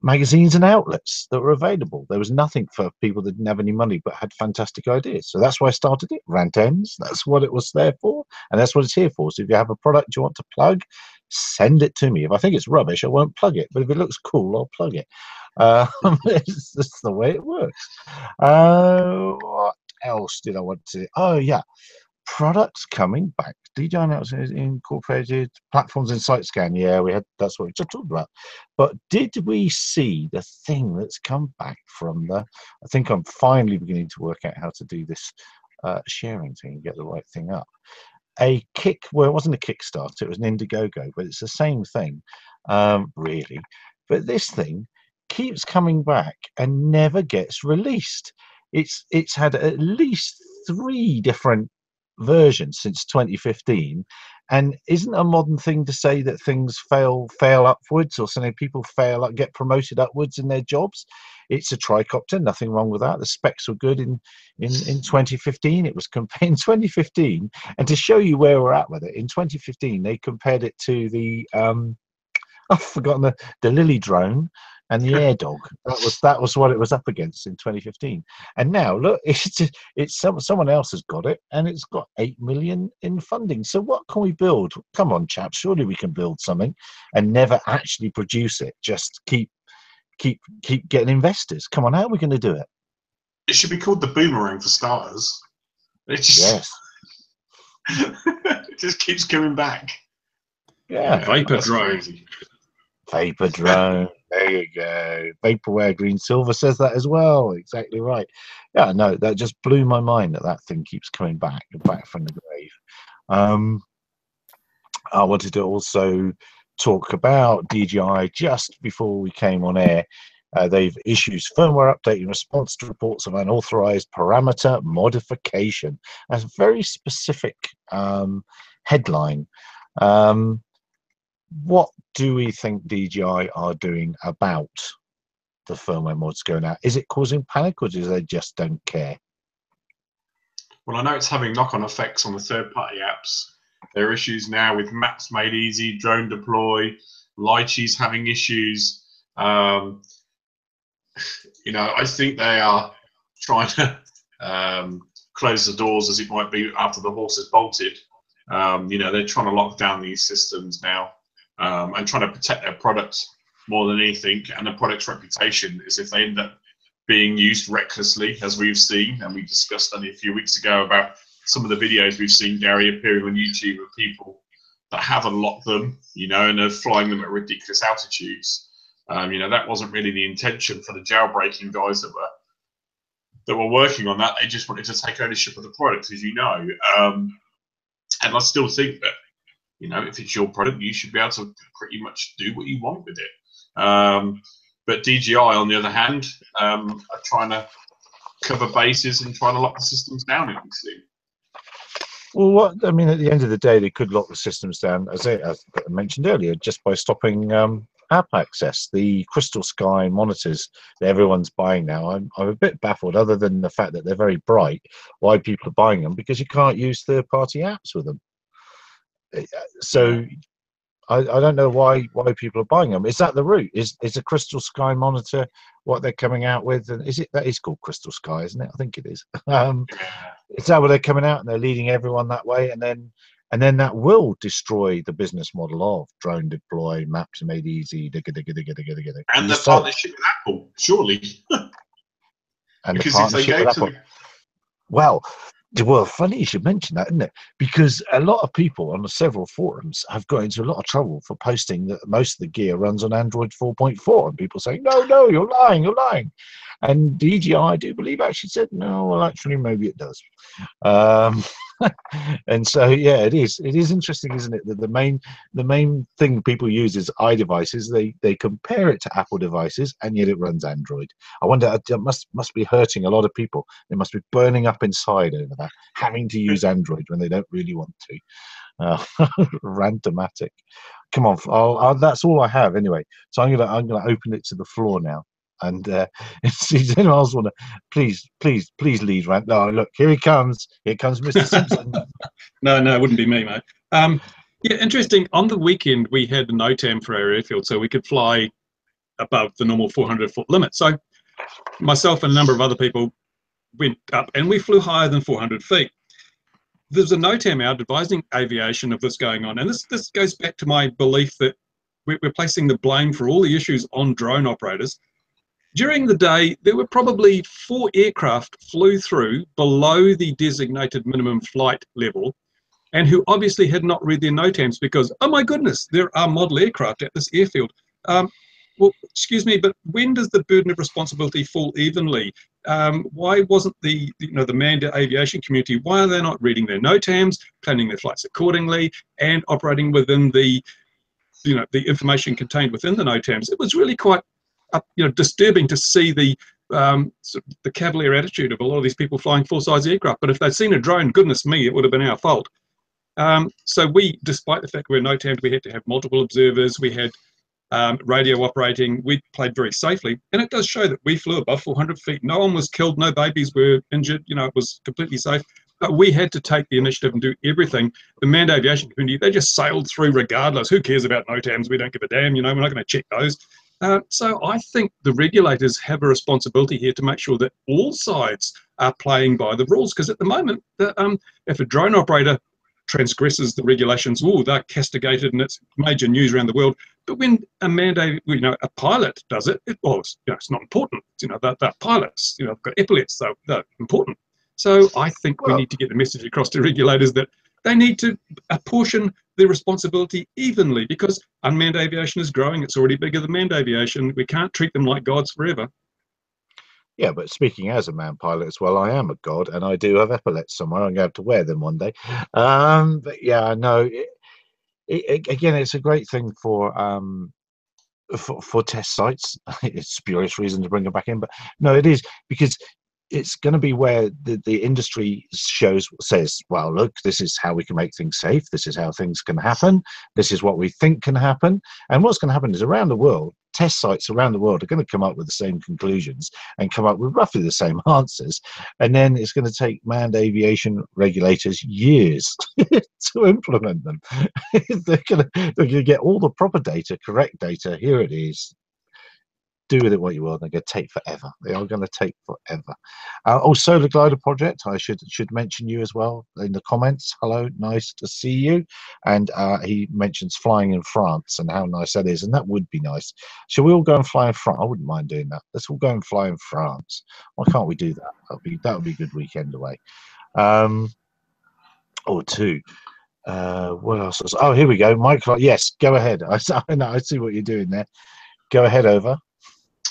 magazines and outlets that were available. There was nothing for people that didn't have any money but had fantastic ideas. So that's why I started it. Rant Ends, that's what it was there for, and that's what it's here for. So if you have a product you want to plug, send it to me. If I think it's rubbish, I won't plug it, but if it looks cool, I'll plug it. It's just the way it works. What else did I want to? Oh yeah, products coming back. DJI announced incorporated platforms in SiteScan. Yeah, we had, that's what we just talked about. But did we see the thing that's come back from the? I think I'm finally beginning to work out how to do this sharing thing and get the right thing up. A kick. Well, it wasn't a Kickstarter. It was an Indiegogo, but it's the same thing, really. But this thing keeps coming back and never gets released. It's had at least 3 different versions since 2015, and isn't a modern thing to say that things fail upwards, or something people get promoted upwards in their jobs. It's a tricopter, nothing wrong with that. The specs were good in 2015. It was compared in 2015, and to show you where we're at with it, in 2015 they compared it to the I've forgotten the Lily drone and the Air Dog. That was what it was up against in 2015. And now look, someone else has got it, and it's got 8 million in funding. So what can we build? Come on, chaps, surely we can build something and never actually produce it. Just keep getting investors. Come on, how are we going to do it? It should be called the Boomerang for starters. It just, yes. It just keeps coming back. Yeah, Vapor drone. Vapor drone. There you go. Vaporware Green Silver says that as well. Exactly right. Yeah, no, that just blew my mind that thing keeps coming back from the grave. I wanted to also talk about DJI just before we came on air. They've issued firmware update in response to reports of unauthorized parameter modification. That's a very specific headline. What do we think DJI are doing about the firmware mods going out? Is it causing panic, or do they just don't care? Well, I know it's having knock-on effects on the third-party apps. There are issues now with Maps Made Easy, Drone Deploy, Lychee's having issues. I think they are trying to close the doors, as it might be, after the horse has bolted. They're trying to lock down these systems now. And trying to protect their product more than anything, and the product's reputation is if they end up being used recklessly, as we've seen, and we discussed only a few weeks ago about some of the videos we've seen, Gary, appearing on YouTube of people that have unlocked them, and are flying them at ridiculous altitudes. That wasn't really the intention for the jailbreaking guys that were working on that. They just wanted to take ownership of the product, as you know. And I still think that, if it's your product, you should be able to pretty much do what you want with it. But DJI, on the other hand, are trying to cover bases and trying to lock the systems down, obviously. Well, at the end of the day, they could lock the systems down, as I mentioned earlier, just by stopping app access. The Crystal Sky monitors that everyone's buying now, I'm a bit baffled, other than the fact that they're very bright, why people are buying them, because you can't use third-party apps with them. So I don't know why people are buying them. Is that the route? Is a Crystal Sky monitor what they're coming out with? And that is called Crystal Sky, isn't it? I think it is. Is that what they're coming out, and they're leading everyone that way? And then And then that will destroy the business model of drone deploy, maps made easy, and the partnership with Apple, surely. And because the partnership with Apple. Well, funny you should mention that, isn't it? Because a lot of people on several forums have got into a lot of trouble for posting that most of the gear runs on Android 4.4, and people saying, no, you're lying. And DJI, I do believe, actually said, no, well, actually, maybe it does. And so, yeah, it is interesting, isn't it, that the main thing people use is iDevices. They compare it to Apple devices, and yet it runs Android. I wonder, it must be hurting a lot of people. They must be burning up inside over that, having to use Android when they don't really want to. Randomatic. Come on, that's all I have anyway. So I'm gonna open it to the floor now. And does anyone else want to please lead rant? No, look, here comes Mr. Simpson. No, it wouldn't be me, mate. Yeah, interesting. On the weekend, we had a NOTAM for our airfield, so we could fly above the normal 400-foot limit. So myself and a number of other people went up, and we flew higher than 400 feet. There's a NOTAM out advising aviation of this going on, and this goes back to my belief that we're placing the blame for all the issues on drone operators. During the day, there were probably 4 aircraft flew through below the designated minimum flight level, and who obviously had not read their NOTAMs because, oh my goodness, there are model aircraft at this airfield. Well, excuse me, but when does the burden of responsibility fall evenly? Why wasn't the manned aviation community, why are they not reading their NOTAMs, planning their flights accordingly, and operating within the information contained within the NOTAMs? It was really quite disturbing to see the cavalier attitude of a lot of these people flying full-size aircraft. But if they'd seen a drone, goodness me, it would have been our fault. So we, despite the fact we were NOTAM'd, we had to have multiple observers. We had radio operating. We played very safely, and it does show that we flew above 400 feet. No one was killed. No babies were injured. It was completely safe. But we had to take the initiative and do everything. The manned aviation community, they just sailed through regardless. Who cares about NOTAMs? We don't give a damn. We're not going to check those. So I think the regulators have a responsibility here to make sure that all sides are playing by the rules, because at the moment, if a drone operator transgresses the regulations, they're castigated, and it's major news around the world. But when a mandate, a pilot does it, it's not important. They're pilots. They've got epaulets, so they're important. So I think we need to get the message across to regulators that they need to apportion the responsibility evenly, because unmanned aviation is growing. It's already bigger than manned aviation. We can't treat them like gods forever. Yeah, but speaking as a manned pilot as well, I am a god, and I do have epaulets somewhere. I'm going to have to wear them one day. But yeah, no. Again, it's a great thing for test sites. It's a spurious reason to bring them back in, but no, it is, because it's going to be where the industry says, well, look, this is how we can make things safe. This is how things can happen. This is what we think can happen. And what's going to happen is, around the world, test sites around the world are going to come up with the same conclusions and come up with roughly the same answers. And then it's going to take manned aviation regulators years to implement them. They're going to get all the proper data, correct data. Here it is. Do with it what you will. They're going to take forever. They are going to take forever. Solar Glider Project, I should mention you as well in the comments. Hello, nice to see you. And he mentions flying in France and how nice that is, and that would be nice. Shall we all go and fly in France? I wouldn't mind doing that. Let's all go and fly in France. Why can't we do that? That would be a good weekend away. Or two. What else? Here we go. Michael, yes, go ahead. I see what you're doing there. Go ahead, over.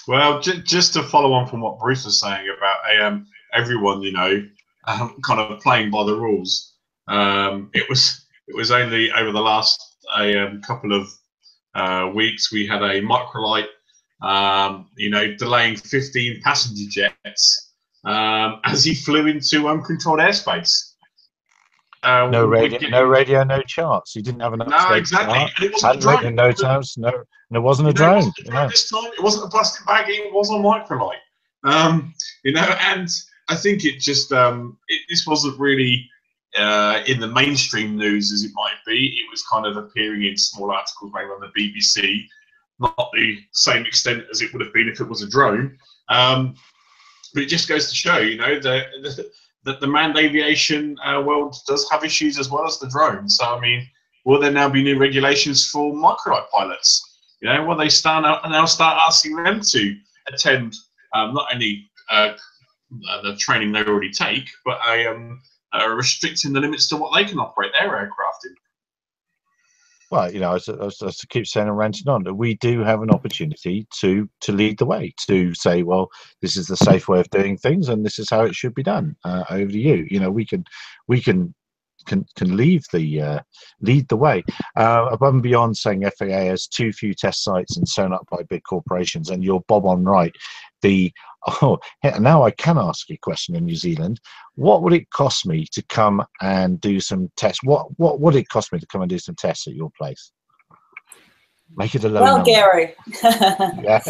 Well, just to follow on from what Bruce was saying about everyone, kind of playing by the rules. It was only over the last couple of weeks we had a microlight, delaying 15 passenger jets as he flew into uncontrolled airspace. No radio, no charts. He didn't have enough. No, exactly. And it wasn't a drone. No times. No, and it wasn't a drone. This time, it wasn't a plastic bag. It was a microlight. And I think it just this wasn't really in the mainstream news as it might be. It was kind of appearing in small articles, maybe on the BBC, not the same extent as it would have been if it was a drone. But it just goes to show, the that the manned aviation world does have issues as well as the drone. So, I mean, will there now be new regulations for microlight pilots? You know, will they now start asking them to attend not only the training they already take, but restricting the limits to what they can operate their aircraft in? Well, you know, as I keep saying and ranting on, we do have an opportunity to lead the way, to say, well, this is the safe way of doing things, and this is how it should be done. Over to you. You know, we can lead the way above and beyond saying FAA has too few test sites and sewn up by big corporations. And you're bob on right. Now I can ask you a question in New Zealand. What would it cost me to come and do some tests? What would it cost me to come and do some tests at your place? Make it a low number. Gary, yeah.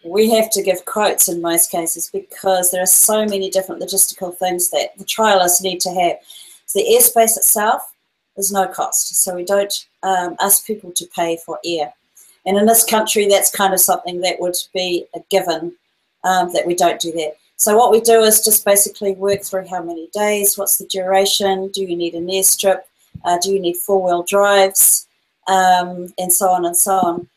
we have to give quotes in most cases because there are so many different logistical things that the trialists need to have. So the airspace itself is no cost, so we don't ask people to pay for air. And in this country, that's kind of something that would be a given, that we don't do that. So what we do is just basically work through how many days, what's the duration, do you need an airstrip, do you need four-wheel drives, and so on and so on.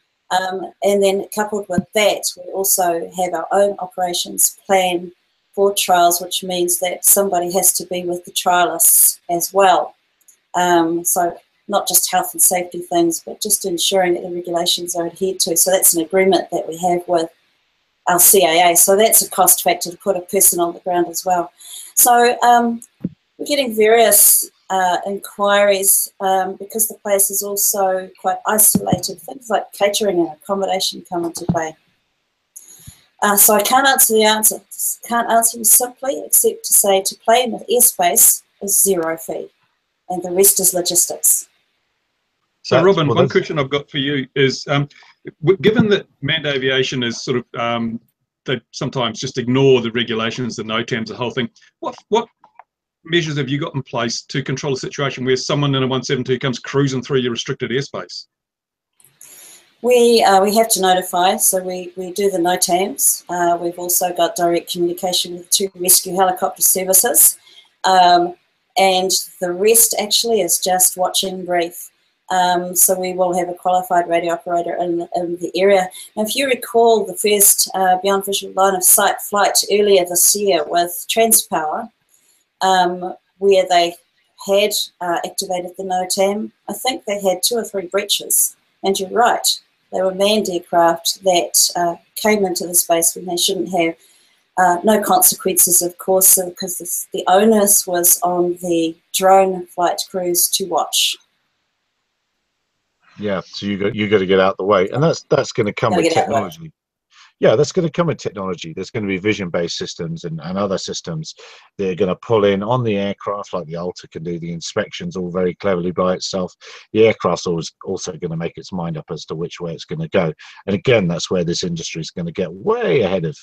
And then coupled with that, we also have our own operations plan for trials, which means that somebody has to be with the trialists as well. So not just health and safety things, but just ensuring that the regulations are adhered to. So that's an agreement that we have with our CAA. So that's a cost factor to put a person on the ground as well. So we're getting various inquiries because the place is also quite isolated. Things like catering and accommodation come into play. So I can't answer you simply, except to say to play in with airspace is zero fee, and the rest is logistics. So, Robin, one question I've got for you is, given that manned aviation is sort of, they sometimes just ignore the regulations, the NOTAMs, the whole thing, what measures have you got in place to control a situation where someone in a 172 comes cruising through your restricted airspace? We have to notify, so we do the NOTAMs. We've also got direct communication with 2 rescue helicopter services. And the rest actually is just watch and brief. So we will have a qualified radio operator in the area. Now, if you recall the first Beyond Visual Line of Sight flight earlier this year with Transpower, where they had activated the NOTAM, I think they had 2 or 3 breaches. And you're right, they were manned aircraft that came into the space when they shouldn't have. No consequences, of course, because the onus was on the drone flight crews to watch. Yeah, so you got to get out the way, and that's going to come with technology. Yeah, that's going to come with technology. There's going to be vision-based systems and other systems that are going to pull in on the aircraft, like the Alta can do the inspections all very cleverly by itself. The aircraft's also going to make its mind up as to which way it's going to go. And again, that's where this industry is going to get way ahead of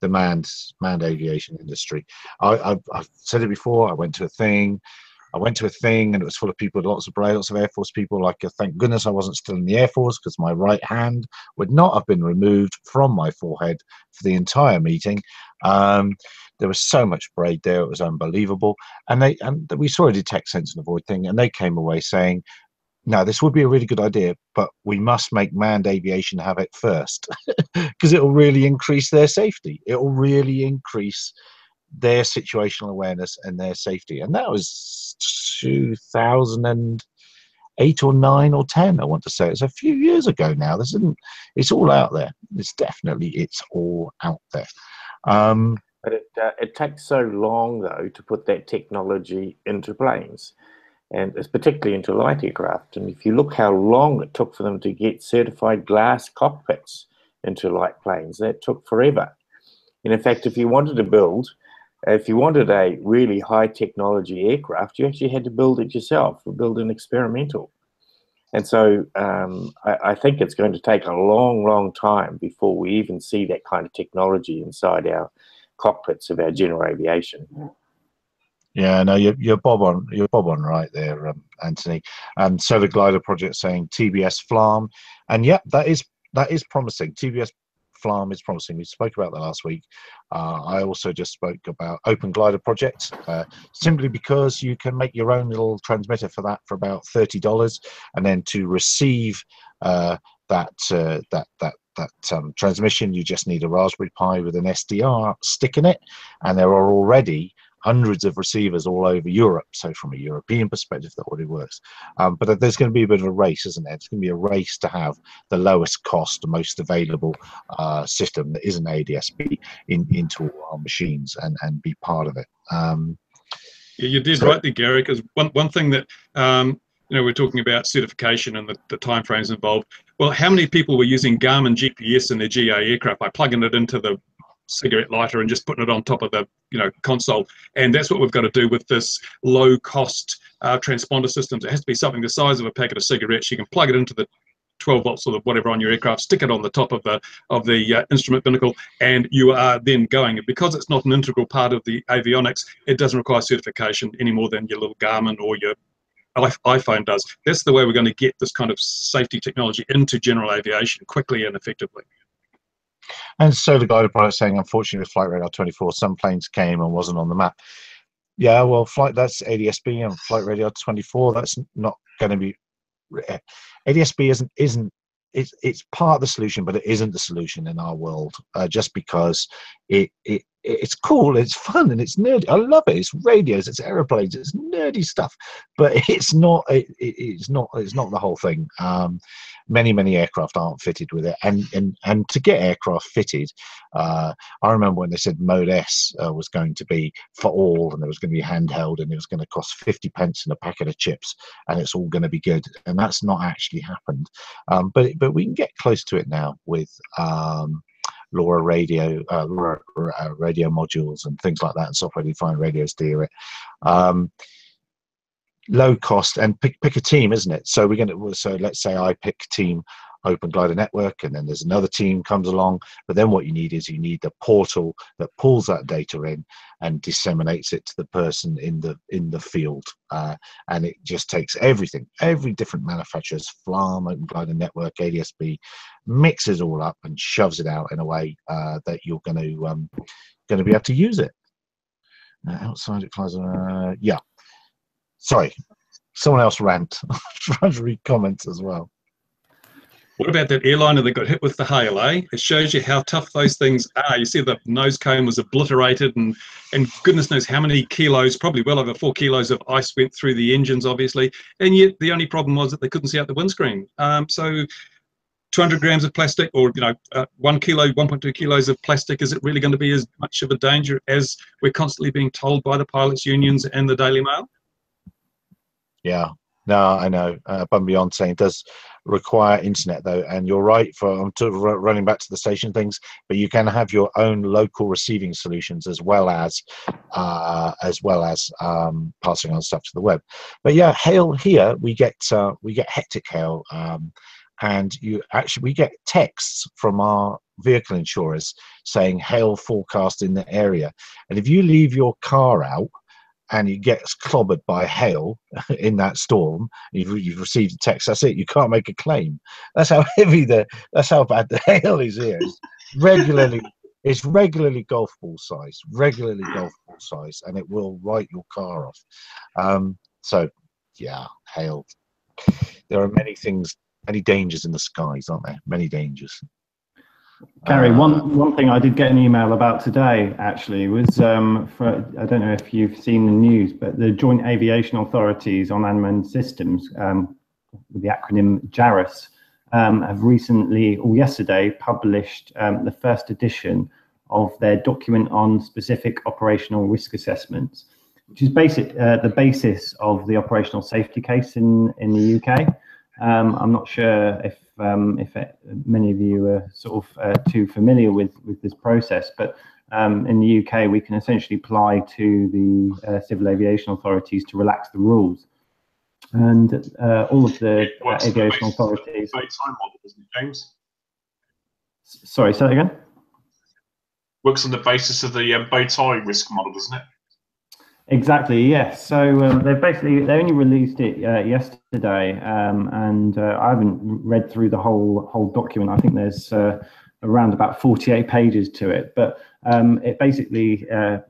the manned aviation industry. I've said it before. I went to a thing and it was full of people, lots of Air Force people. Like, thank goodness I wasn't still in the Air Force, because my right hand would not have been removed from my forehead for the entire meeting. There was so much braid there, it was unbelievable. And we saw a detect, sense and avoid thing, and they came away saying, no, this would be a really good idea, but we must make manned aviation have it first, because it will really increase their safety. It will really increase their situational awareness and their safety. And that was 2008 or 9 or 10, I want to say. It's a few years ago now. It's all out there. It's all out there. But it takes so long, though, to put that technology into planes, and it's particularly into light aircraft. And if you look how long it took for them to get certified glass cockpits into light planes, that took forever. And in fact, if you wanted a really high technology aircraft, you actually had to build it yourself, or build an experimental. And so I think it's going to take a long, long time before we even see that kind of technology inside our cockpits of our general aviation. Yeah, no, you're bob on right there, Anthony. And Solar Glider Project saying TBS FLARM, and yep, that is promising. TBS FLARM is promising. We spoke about that last week. I also just spoke about Open Glider project, simply because you can make your own little transmitter for that for about $30, and then to receive that transmission, you just need a Raspberry Pi with an SDR stick in it, and there are already hundreds of receivers all over Europe. So from a European perspective, that already works. But there's going to be a bit of a race, isn't there? It's going to be a race to have the lowest cost, most available system that isn't ADSB into all our machines and be part of it. Yeah, you did right there, Gary, because one thing that, we're talking about certification and the timeframes involved. Well, how many people were using Garmin GPS in their GA aircraft by plugging it into the cigarette lighter and just putting it on top of the console? And that's what we've got to do with this low cost transponder systems. It has to be something the size of a packet of cigarettes. You can plug it into the 12 volts or whatever on your aircraft, stick it on the top of the instrument binnacle, and you are then going. And because it's not an integral part of the avionics, it doesn't require certification any more than your little Garmin or your iPhone does. That's the way we're going to get this kind of safety technology into general aviation quickly and effectively. And so the guided pilot saying, unfortunately, with Flight Radar 24, some planes came and wasn't on the map. Yeah, well, that's ADSB, and Flight Radar 24, that's not going to be. ADSB isn't. It's part of the solution, but it isn't the solution in our world. Just because it's cool, it's fun, and it's nerdy. I love it. It's radios, it's aeroplanes, it's nerdy stuff, but it's not. It's not the whole thing. Many aircraft aren't fitted with it, and to get aircraft fitted, I remember when they said Mode S was going to be for all, and it was going to be handheld, and it was going to cost 50 pence and a packet of chips, and it's all going to be good, and that's not actually happened. But we can get close to it now with LoRa radio, radio modules and things like that, and software-defined radios to hear it. Low cost, and pick a team, isn't it? So let's say I pick team Open Glider Network, and then there's another team comes along. But then what you need the portal that pulls that data in and disseminates it to the person in the field, and it just takes everything, every different manufacturer's FLARM, Open Glider Network, ADSB, mixes all up and shoves it out in a way that you're going to be able to use it. Outside it flies. Yeah. Sorry, someone else rant. Trying to read comments as well. What about that airliner that got hit with the hail, eh? It shows you how tough those things are. You see the nose cone was obliterated, and goodness knows how many kilos, probably well over 4 kilos of ice went through the engines, obviously. And yet the only problem was that they couldn't see out the windscreen. So 200 grams of plastic, or 1 kilo, 1.2 kilos of plastic, is it really going to be as much of a danger as we're constantly being told by the pilots' unions and the Daily Mail? Yeah, no, I know. Above beyond saying it does require internet though, and you're right. I'm running back to the station things, but you can have your own local receiving solutions as well as passing on stuff to the web. But yeah, hail here we get hectic hail, and we get texts from our vehicle insurers saying hail forecast in the area, and if you leave your car out and it gets clobbered by hail in that storm, you've received a text, that's it, you can't make a claim. That's how that's how bad the hail is here. It's regularly golf ball size, and it will write your car off. So yeah, hail. There are many things, many dangers in the skies, aren't there? Many dangers. Gary, one thing I did get an email about today actually was I don't know if you've seen the news, but the Joint Aviation Authorities on Unmanned Systems, with the acronym JARUS, have recently, or yesterday, published the first edition of their document on specific operational risk assessments, which is the basis of the operational safety case in the UK. I'm not sure if many of you are sort of too familiar with this process, but in the UK we can essentially apply to the civil aviation authorities to relax the rules, and all of the aviation authorities. Bow tie model, isn't it, James? Sorry, say that again. Works on the basis of the bow tie risk model, doesn't it? Exactly, yes. So they only released it yesterday, and I haven't read through the whole document. I think there's around about 48 pages to it, but it basically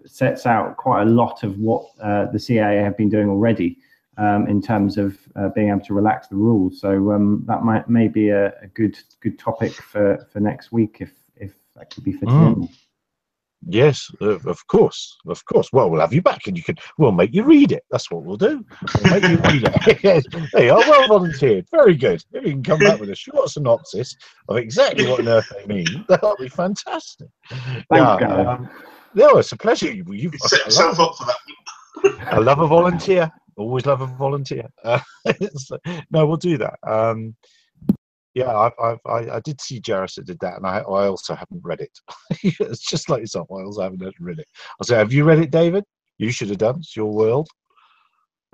sets out quite a lot of what the CIA have been doing already in terms of being able to relax the rules. So that may be a good topic for next week if that could be fitted in. Yes, of course. Well, we'll have you back, and we'll make you read it. That's what we'll do. We'll make you read it. Yes, there you are. Well volunteered. Very good. If you can come back with a short synopsis of exactly what on earth they mean, that'll be fantastic. Thanks, Gary. No, it's a pleasure. You've set yourself up for that. I love a volunteer. Always love a volunteer. No, we'll do that. Yeah, I did see Jarrett did that, and I also haven't read it. It's just like yourself. I also haven't read it. I'll say, have you read it, David? You should have done. It's your world.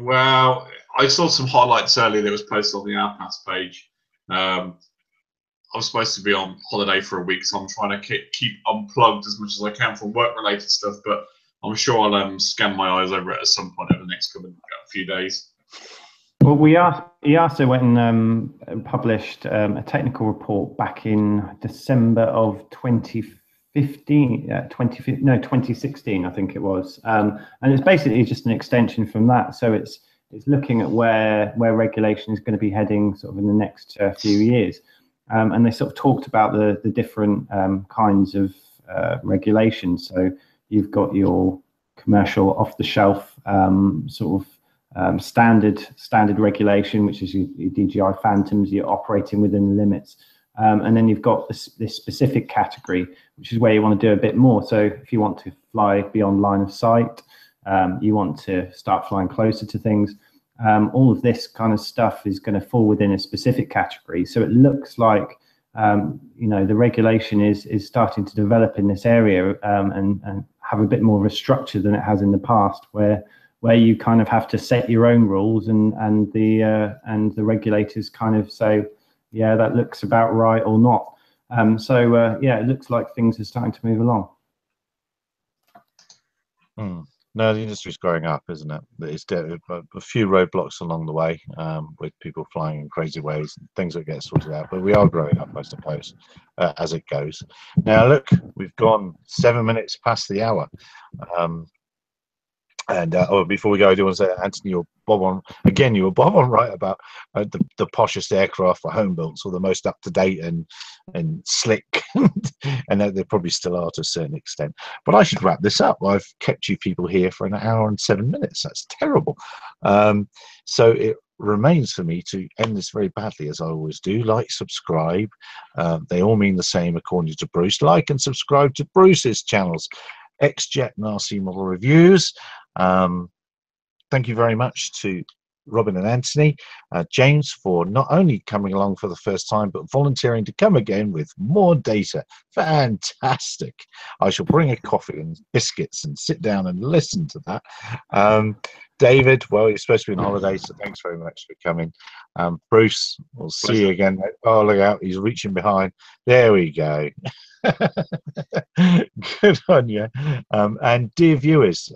Well, I saw some highlights earlier that was posted on the Outpass page. I was supposed to be on holiday for a week, so I'm trying to keep unplugged as much as I can from work-related stuff. But I'm sure I'll scan my eyes over it at some point over the next few days. Well, EASA went and published a technical report back in December of 2016, I think it was, and it's basically just an extension from that. So it's looking at where regulation is going to be heading sort of in the next few years, and they sort of talked about the different kinds of regulations. So you've got your commercial off-the-shelf sort of standard regulation, which is your DJI Phantoms. You're operating within the limits, and then you've got this specific category, which is where you want to do a bit more. So if you want to fly beyond line of sight, you want to start flying closer to things, all of this kind of stuff is going to fall within a specific category. So it looks like the regulation is starting to develop in this area, and have a bit more of a structure than it has in the past, where you kind of have to set your own rules, and the regulators kind of say, yeah, that looks about right or not. Yeah, it looks like things are starting to move along. No, the industry's growing up, isn't it? It's a few roadblocks along the way, with people flying in crazy ways and things that get sorted out. But we are growing up, I suppose, as it goes. Now, look, we've gone 7 minutes past the hour. Before we go, I do want to say, Anthony, you were bob on right about the poshest aircraft for home builds, or the most up to date and slick, and they probably still are to a certain extent. But I should wrap this up. I've kept you people here for an hour and 7 minutes. That's terrible. So it remains for me to end this very badly, as I always do. Like, subscribe. They all mean the same according to Bruce. Like and subscribe to Bruce's channels, XJet and RC Model Reviews. Thank you very much to Robin and Anthony, James, for not only coming along for the first time, but volunteering to come again with more data. Fantastic. I shall bring a coffee and biscuits and sit down and listen to that. David, well, you're supposed to be on holiday, so thanks very much for coming. Bruce, we'll see you again. Oh, look out, he's reaching behind. There we go. Good on you. And dear viewers,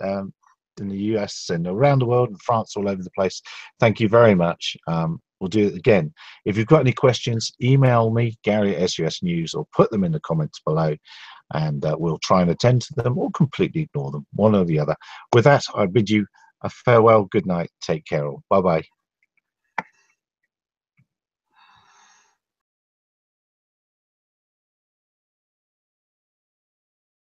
in the US and around the world, and France, all over the place, thank you very much. We'll do it again. If you've got any questions, email me, Gary at SUS News, or put them in the comments below, and we'll try and attend to them or completely ignore them, one or the other. With that, I bid you a farewell, good night, take care all. Bye bye.